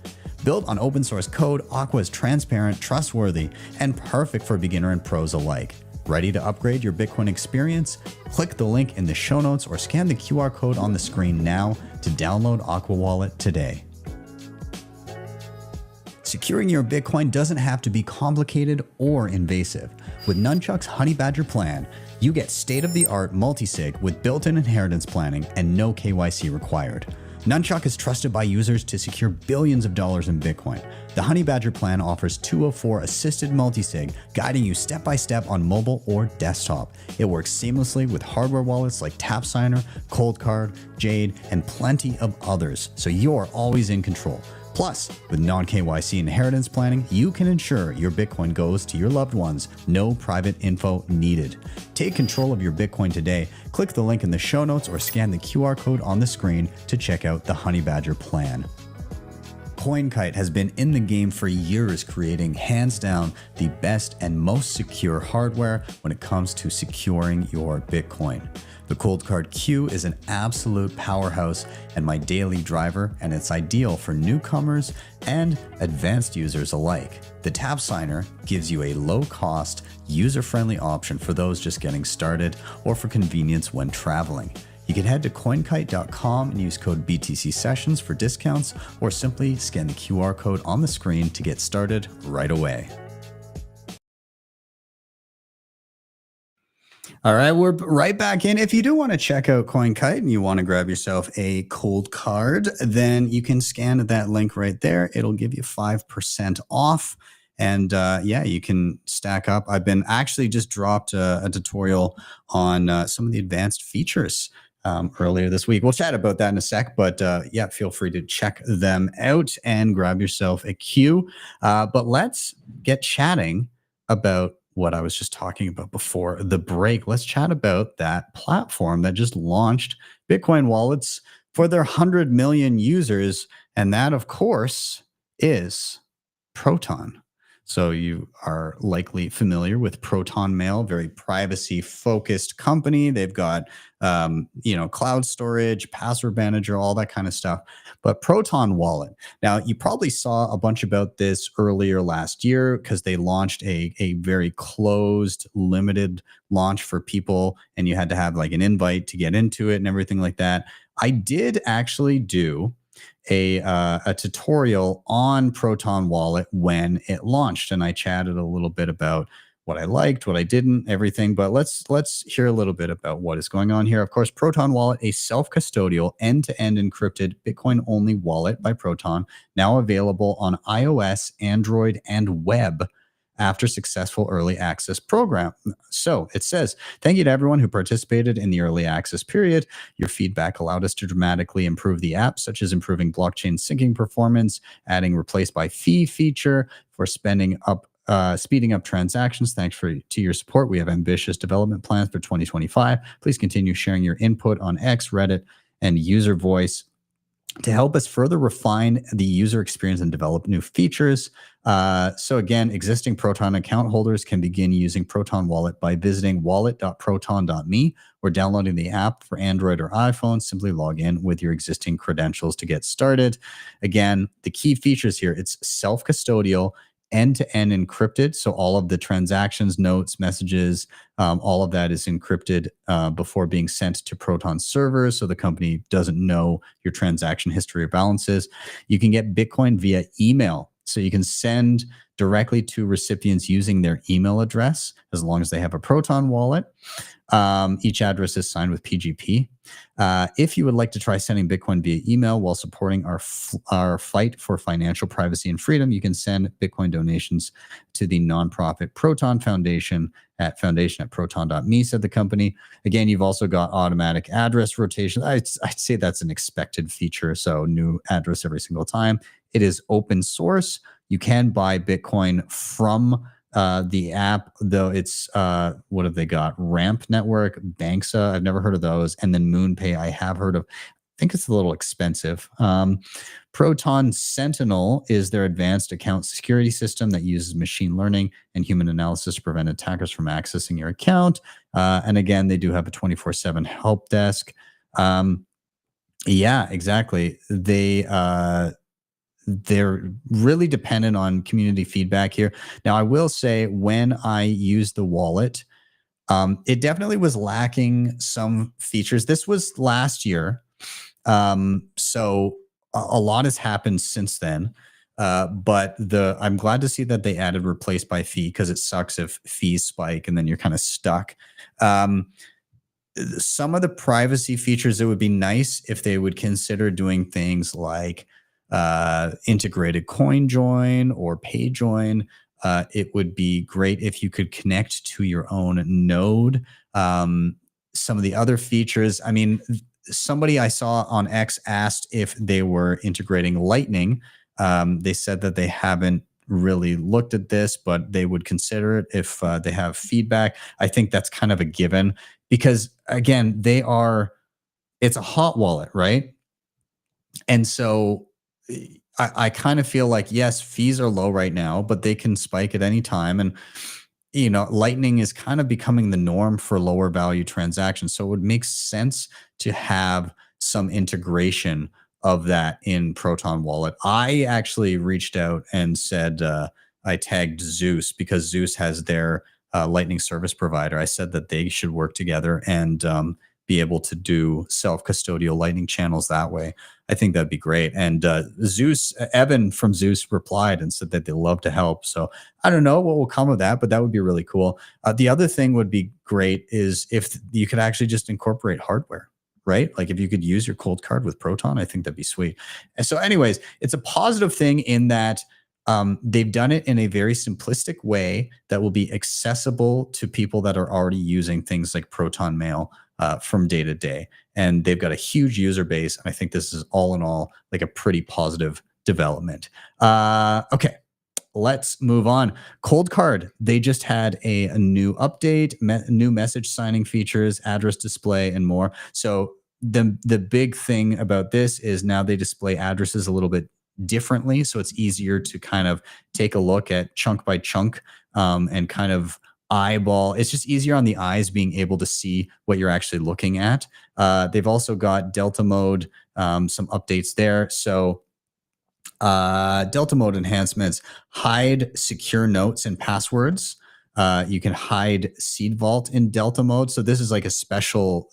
Built on open source code, Aqua is transparent, trustworthy, and perfect for beginner and pros alike. Ready to upgrade your Bitcoin experience? Click the link in the show notes or scan the QR code on the screen now to download Aqua Wallet today. Securing your Bitcoin doesn't have to be complicated or invasive. With Nunchuck's Honey Badger plan, you get state-of-the-art multi-sig with built-in inheritance planning and no KYC required. Nunchuck is trusted by users to secure billions of dollars in Bitcoin. The Honey Badger plan offers 204 assisted multisig, guiding you step-by-step on mobile or desktop. It works seamlessly with hardware wallets like TapSigner, Coldcard, Jade, and plenty of others, so you're always in control. Plus, with non-KYC inheritance planning, you can ensure your Bitcoin goes to your loved ones. No private info needed. Take control of your Bitcoin today. Click the link in the show notes or scan the QR code on the screen to check out the Honey Badger plan. CoinKite has been in the game for years, creating hands down the best and most secure hardware when it comes to securing your Bitcoin. The Coldcard Q is an absolute powerhouse and my daily driver, and it's ideal for newcomers and advanced users alike. The TapSigner gives you a low-cost, user-friendly option for those just getting started or for convenience when traveling. You can head to coinkite.com and use code BTC Sessions for discounts, or simply scan the QR code on the screen to get started right away. All right, we're right back in. If you do want to check out CoinKite and you want to grab yourself a cold card, then you can scan that link right there. It'll give you 5% off. And yeah, you can stack up. I've been actually just dropped a tutorial on some of the advanced features earlier this week. We'll chat about that in a sec, but yeah, feel free to check them out and grab yourself a Q. But let's get chatting about what I was just talking about before the break. Let's chat about that platform that just launched Bitcoin wallets for their 100 million users. And that, of course, is Proton. So you are likely familiar with Proton Mail, very privacy-focused company. They've got, cloud storage, password manager, all that kind of stuff. But Proton Wallet. Now, you probably saw a bunch about this earlier last year because they launched a very closed, limited launch for people, and you had to have like an invite to get into it and everything like that. I did actually do a tutorial on Proton Wallet when it launched, and I chatted a little bit about what I liked, what I didn't, everything. But let's hear a little bit about what is going on here. Of course, Proton Wallet, a self-custodial, end-to-end encrypted Bitcoin-only wallet by Proton, now available on iOS, Android, and web after successful early access program. So it says, thank you to everyone who participated in the early access period. Your feedback allowed us to dramatically improve the app, such as improving blockchain syncing performance, adding replace by fee feature for speeding up transactions. Thanks to your support. We have ambitious development plans for 2025. Please continue sharing your input on X, Reddit, and user voice to help us further refine the user experience and develop new features. So again, existing Proton account holders can begin using Proton Wallet by visiting wallet.proton.me or downloading the app for Android or iPhone. Simply log in with your existing credentials to get started. Again, the key features here, it's self-custodial, end-to-end encrypted. So all of the transactions, notes, messages, all of that is encrypted before being sent to Proton servers. So the company doesn't know your transaction history or balances. You can get Bitcoin via email. So you can send directly to recipients using their email address as long as they have a Proton wallet. Each address is signed with PGP. If you would like to try sending Bitcoin via email while supporting our fight for financial privacy and freedom, you can send Bitcoin donations to the nonprofit Proton Foundation at foundation@proton.me, said the company. Again, you've also got automatic address rotation. I'd say that's an expected feature, so new address every single time. It is open source. You can buy Bitcoin from the app, though. It's what have they got? Ramp Network, Banksa, I've never heard of those, and then MoonPay I have heard of. I think it's a little expensive. Proton Sentinel is their advanced account security system that uses machine learning and human analysis to prevent attackers from accessing your account. And again, they do have a 24/7 help desk. Yeah, exactly. They're really dependent on community feedback here. Now, I will say when I used the wallet, it definitely was lacking some features. This was last year. So a lot has happened since then. But I'm glad to see that they added replace by fee, because it sucks if fees spike and then you're kind of stuck. Some of the privacy features, it would be nice if they would consider doing things like integrated coin join or pay join. It would be great if you could connect to your own node. Some of the other features, I mean, somebody I saw on X asked if they were integrating Lightning. They said that they haven't really looked at this, but they would consider it if they have feedback. I think that's kind of a given because, again, it's a hot wallet, right? And so I kind of feel like, yes, fees are low right now, but they can spike at any time. And, Lightning is kind of becoming the norm for lower value transactions. So it would make sense to have some integration of that in Proton Wallet. I actually reached out and said, I tagged Zeus because Zeus has their Lightning service provider. I said that they should work together and be able to do self-custodial Lightning channels that way. I think that'd be great. And Evan from Zeus replied and said that they love to help. So I don't know what will come of that, but that would be really cool. The other thing would be great is if you could actually just incorporate hardware, right? Like if you could use your cold card with Proton, I think that'd be sweet. And so anyways, it's a positive thing in that they've done it in a very simplistic way that will be accessible to people that are already using things like Proton Mail from day to day. And they've got a huge user base. And I think this is all in all like a pretty positive development. Okay, let's move on. Cold Card, they just had a new update, new message signing features, address display, and more. So the big thing about this is now they display addresses a little bit differently. So it's easier to kind of take a look at chunk by chunk and kind of eyeball. It's just easier on the eyes being able to see what you're actually looking at. They've also got Delta mode, some updates there. So Delta mode enhancements, hide secure notes and passwords. You can hide seed vault in Delta mode. So this is like a special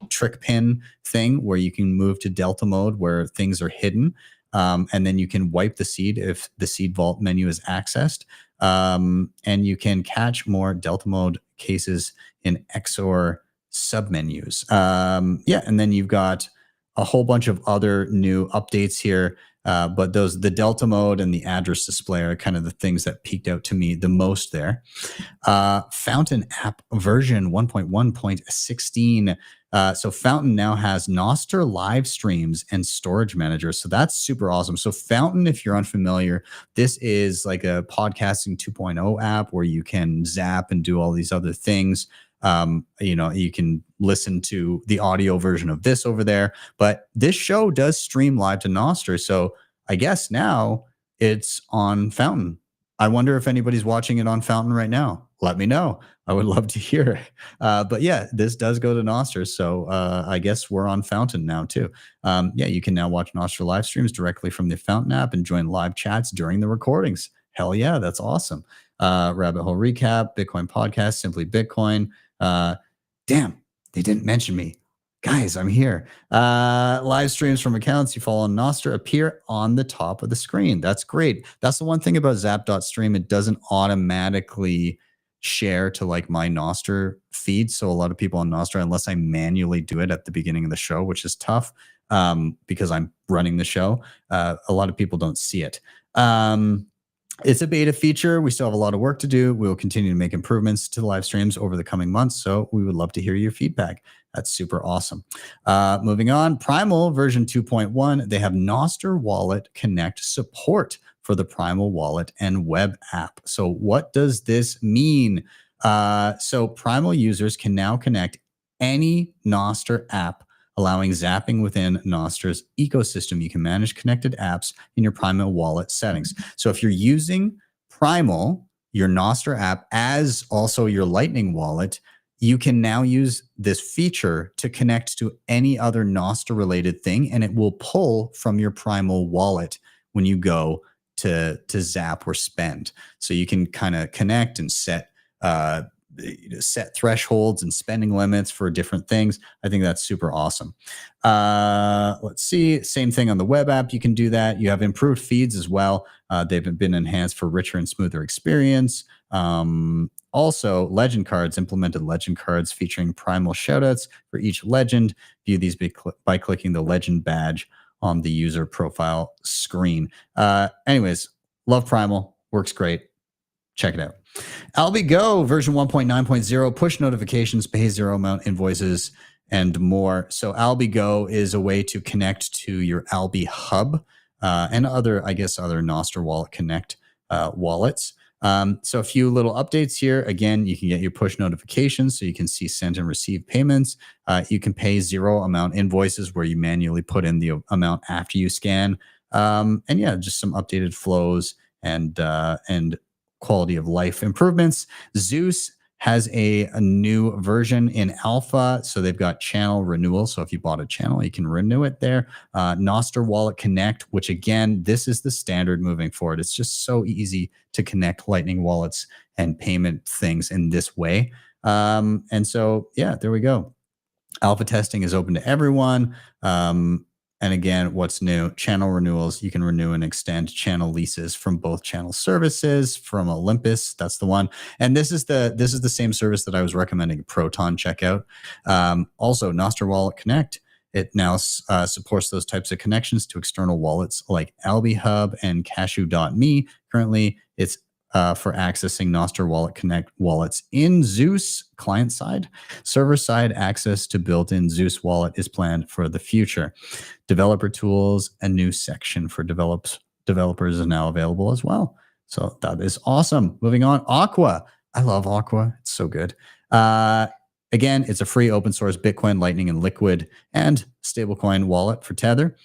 trick pin thing where you can move to Delta mode where things are hidden. And then you can wipe the seed if the seed vault menu is accessed. And you can catch more Delta mode cases in XOR submenus. And then you've got a whole bunch of other new updates here. But the Delta mode and the address display are kind of the things that peeked out to me the most there. Fountain app version 1.1.16. So Fountain now has Nostr live streams and storage manager. So that's super awesome. So Fountain, if you're unfamiliar, this is like a podcasting 2.0 app where you can zap and do all these other things. You can listen to the audio version of this over there, but this show does stream live to Nostr. So I guess now it's on Fountain. I wonder if anybody's watching it on Fountain right now. Let me know. I would love to hear. But yeah, this does go to Nostr. So I guess we're on Fountain now too. You can now watch Nostr live streams directly from the Fountain app and join live chats during the recordings. Hell yeah, that's awesome. Rabbit Hole Recap, Bitcoin Podcast, Simply Bitcoin. Damn, they didn't mention me. Guys, I'm here. Live streams from accounts you follow on Nostr appear on the top of the screen. That's great. That's the one thing about Zap.stream. It doesn't automatically share to like my Nostr feed. So a lot of people on Nostr, unless I manually do it at the beginning of the show, which is tough because I'm running the show, a lot of people don't see it. It's a beta feature. We still have a lot of work to do. We will continue to make improvements to the live streams over the coming months. So we would love to hear your feedback. That's super awesome. Moving on, Primal version 2.1. They have Nostr Wallet Connect support for the Primal Wallet and web app. So what does this mean? So Primal users can now connect any Nostr app, allowing zapping within Nostr's ecosystem. You can manage connected apps in your Primal wallet settings. So if you're using Primal, your Nostr app, as also your Lightning wallet, you can now use this feature to connect to any other Nostr related thing, and it will pull from your Primal wallet when you go to zap or spend. So you can kind of connect and set thresholds and spending limits for different things. I think that's super awesome. Let's see. Same thing on the web app. You can do that. You have improved feeds as well. They've been enhanced for richer and smoother experience. Also, legend cards, implemented legend cards featuring Primal shoutouts for each legend. View these by clicking the legend badge on the user profile screen. Anyways, love Primal. Works great. Check it out. Albi Go version 1.9.0, push notifications, pay zero amount invoices, and more. So Albi Go is a way to connect to your Albi Hub and other Nostr Wallet Connect wallets. So a few little updates here. Again, you can get your push notifications so you can see sent and received payments. You can pay zero amount invoices where you manually put in the amount after you scan. Just some updated flows and quality of life improvements. Zeus has a new version in alpha. So they've got channel renewal. So if you bought a channel, you can renew it there. Nostr Wallet Connect, which again, this is the standard moving forward. It's just so easy to connect Lightning wallets and payment things in this way. There we go. Alpha testing is open to everyone. And again, what's new? Channel renewals. You can renew and extend channel leases from both channel services. From Olympus, that's the one. And this is the same service that I was recommending Proton check out. Also, Nostr Wallet Connect. It now supports those types of connections to external wallets like Albi Hub and Cashew.me. Currently, it's for accessing Nostr Wallet Connect wallets in Zeus client side. Server side access to built-in Zeus wallet is planned for the future. Developer tools, a new section for developers is now available as well. So that is awesome. Moving on, Aqua. I love Aqua. It's so good. Again, it's a free open source Bitcoin, Lightning, and Liquid and stablecoin wallet for Tether.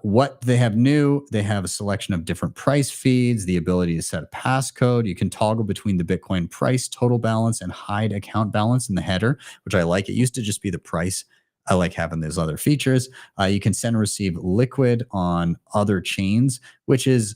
What they have new, they have a selection of different price feeds, the ability to set a passcode. You can toggle between the Bitcoin price, total balance, and hide account balance in the header, which I like. It used to just be the price. I like having those other features. You can send and receive Liquid on other chains, which is,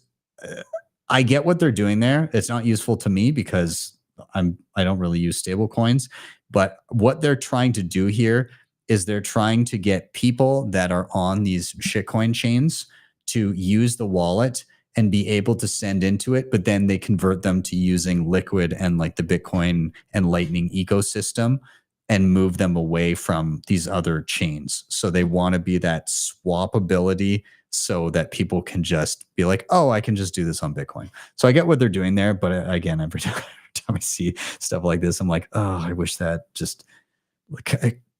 I get what they're doing there. It's not useful to me because I don't really use stable coins, but what they're trying to do here is they're trying to get people that are on these shitcoin chains to use the wallet and be able to send into it, but then they convert them to using Liquid and like the Bitcoin and Lightning ecosystem and move them away from these other chains. So they want to be that swappability so that people can just be like, oh, I can just do this on Bitcoin. So I get what they're doing there. But again, every time I see stuff like this, I'm like, oh, I wish that just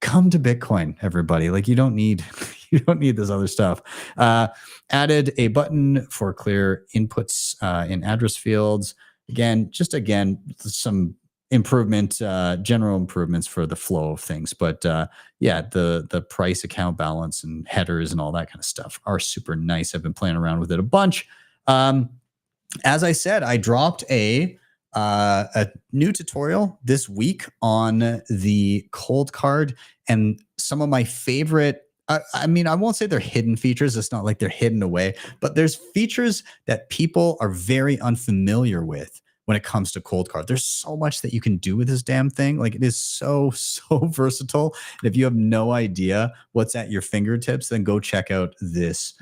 come to Bitcoin, everybody. Like you don't need this other stuff. Added a button for clear inputs in address fields. Again, some improvement, general improvements for the flow of things. But yeah, the price, account balance, and headers and all that kind of stuff are super nice. I've been playing around with it a bunch. As I said, I dropped a new tutorial this week on the cold card and some of my favorite. I mean, I won't say they're hidden features. It's not like they're hidden away, but there's features that people are very unfamiliar with when it comes to cold card. There's so much that you can do with this damn thing. Like it is so versatile. And if you have no idea what's at your fingertips, then go check out this.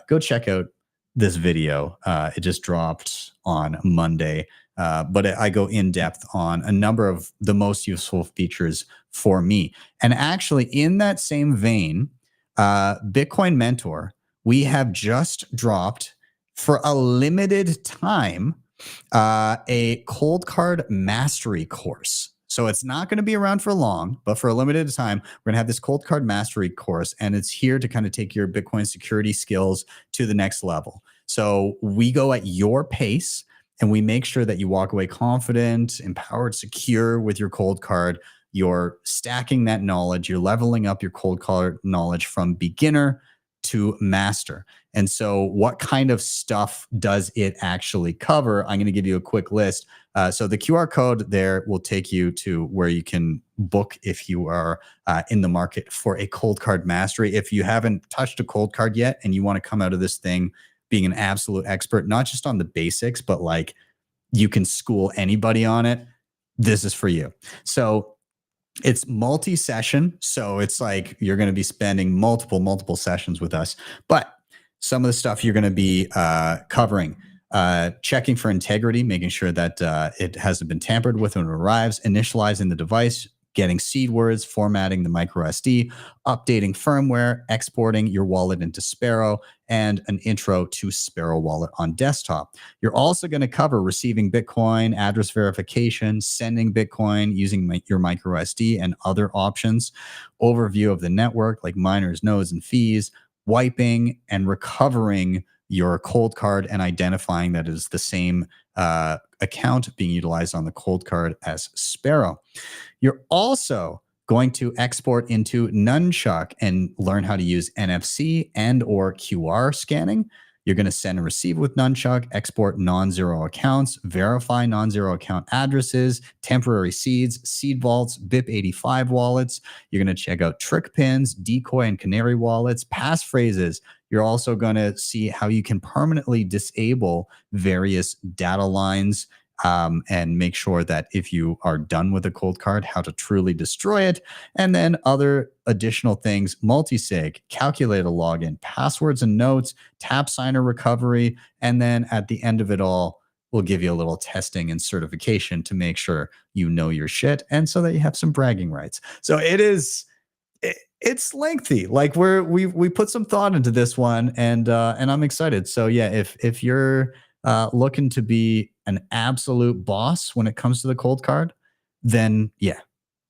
Go check out this video. It just dropped on Monday. But I go in depth on a number of the most useful features for me. And actually, in that same vein, Bitcoin Mentor, we have just dropped for a limited time a cold card mastery course. So it's not going to be around for long, but for a limited time, we're going to have this cold card mastery course, and it's here to kind of take your Bitcoin security skills to the next level. So we go at your pace, and we make sure that you walk away confident, empowered, secure with your cold card. You're stacking that knowledge. You're leveling up your cold card knowledge from beginner to master. And so what kind of stuff does it actually cover? I'm going to give you a quick list. So the QR code there will take you to where you can book if you are in the market for a cold card mastery. If you haven't touched a cold card yet and you want to come out of this thing being an absolute expert, not just on the basics, but like you can school anybody on it, this is for you. So it's multi-session. So it's like you're going to be spending multiple sessions with us. But some of the stuff you're going to be covering, checking for integrity, making sure that it hasn't been tampered with when it arrives, initializing the device, getting seed words, formatting the micro SD, updating firmware, exporting your wallet into Sparrow, and an intro to Sparrow Wallet on desktop. You're also going to cover receiving Bitcoin, address verification, sending Bitcoin using your micro SD and other options, overview of the network like miners, nodes, and fees, wiping and recovering your cold card and identifying that it is the same account being utilized on the cold card as Sparrow. You're also going to export into Nunchuck and learn how to use NFC and or QR scanning. You're going to send and receive with Nunchuck, export non-zero accounts, verify non-zero account addresses, temporary seeds, seed vaults, BIP85 wallets. You're going to check out trick pins, decoy and canary wallets, passphrases. You're also going to see how you can permanently disable various data lines and make sure that if you are done with a cold card, how to truly destroy it. And then other additional things, multi-sig, calculator login, passwords and notes, tap signer recovery. And then at the end of it all, we'll give you a little testing and certification to make sure you know your shit and so that you have some bragging rights. So it's lengthy. Like we put some thought into this one, and I'm excited. So yeah, if you're looking to be an absolute boss when it comes to the cold card, then yeah,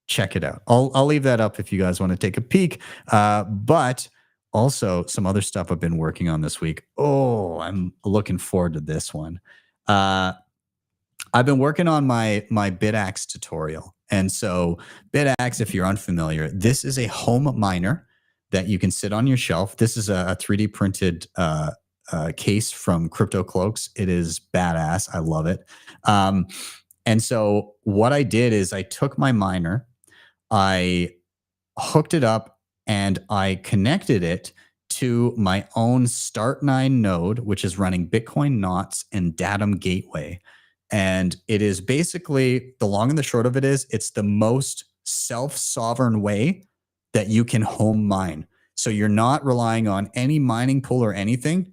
check it out. I'll leave that up if you guys want to take a peek. But also some other stuff I've been working on this week. Oh, I'm looking forward to this one. I've been working on my BitAxe tutorial. And so BitAxe, if you're unfamiliar, this is a home miner that you can sit on your shelf. This is a 3D printed case from Crypto Cloaks. It is badass. I love it. And so what I did is I took my miner, I hooked it up, and I connected it to my own Start9 node, which is running Bitcoin Knots and Datum Gateway. And it is basically, the long and the short of it is, it's the most self-sovereign way that you can home mine. So you're not relying on any mining pool or anything.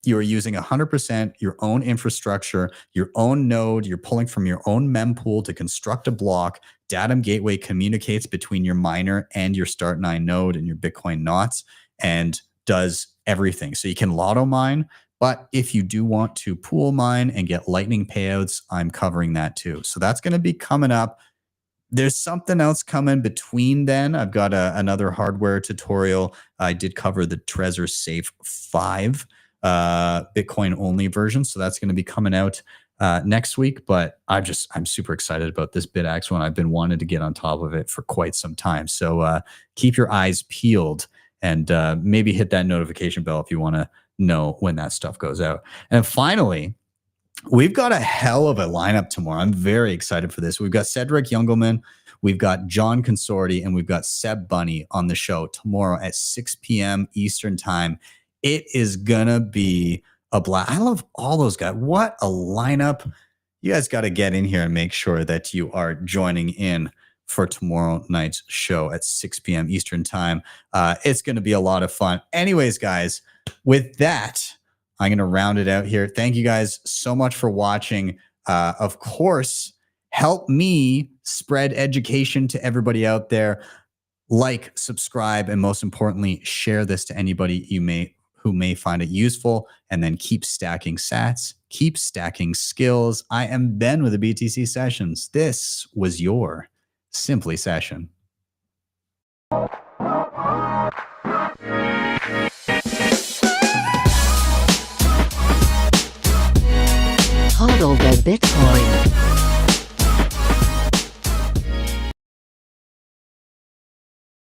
You are using 100% your own infrastructure, your own node. You're pulling from your own mempool to construct a block. Datum Gateway communicates between your miner and your Start9 node and your Bitcoin knots and does everything. So you can lotto mine, but if you do want to pool mine and get lightning payouts, I'm covering that too. So that's going to be coming up. There's something else coming between then. I've got another hardware tutorial. I did cover the Trezor Safe 5 Bitcoin only version. So that's going to be coming out next week. But I'm super excited about this BitX one. I've been wanting to get on top of it for quite some time. So keep your eyes peeled and maybe hit that notification bell if you want to know when that stuff goes out. And finally, we've got a hell of a lineup tomorrow. I'm very excited for this. We've got Cedric Youngelman, we've got John Consorti, and we've got Seb Bunny on the show tomorrow at 6 p.m. Eastern time. It is going to be a blast. I love all those guys. What a lineup. You guys got to get in here and make sure that you are joining in for tomorrow night's show at 6 p.m. Eastern time. It's going to be a lot of fun. Anyways, guys, with that, I'm going to round it out here. Thank you guys so much for watching. Of course, help me spread education to everybody out there. Like, subscribe, and most importantly, share this to anybody who may find it useful. And then keep stacking sats, keep stacking skills. I am Ben with the BTC Sessions. This was your Simply Session. Hodl the Bitcoin.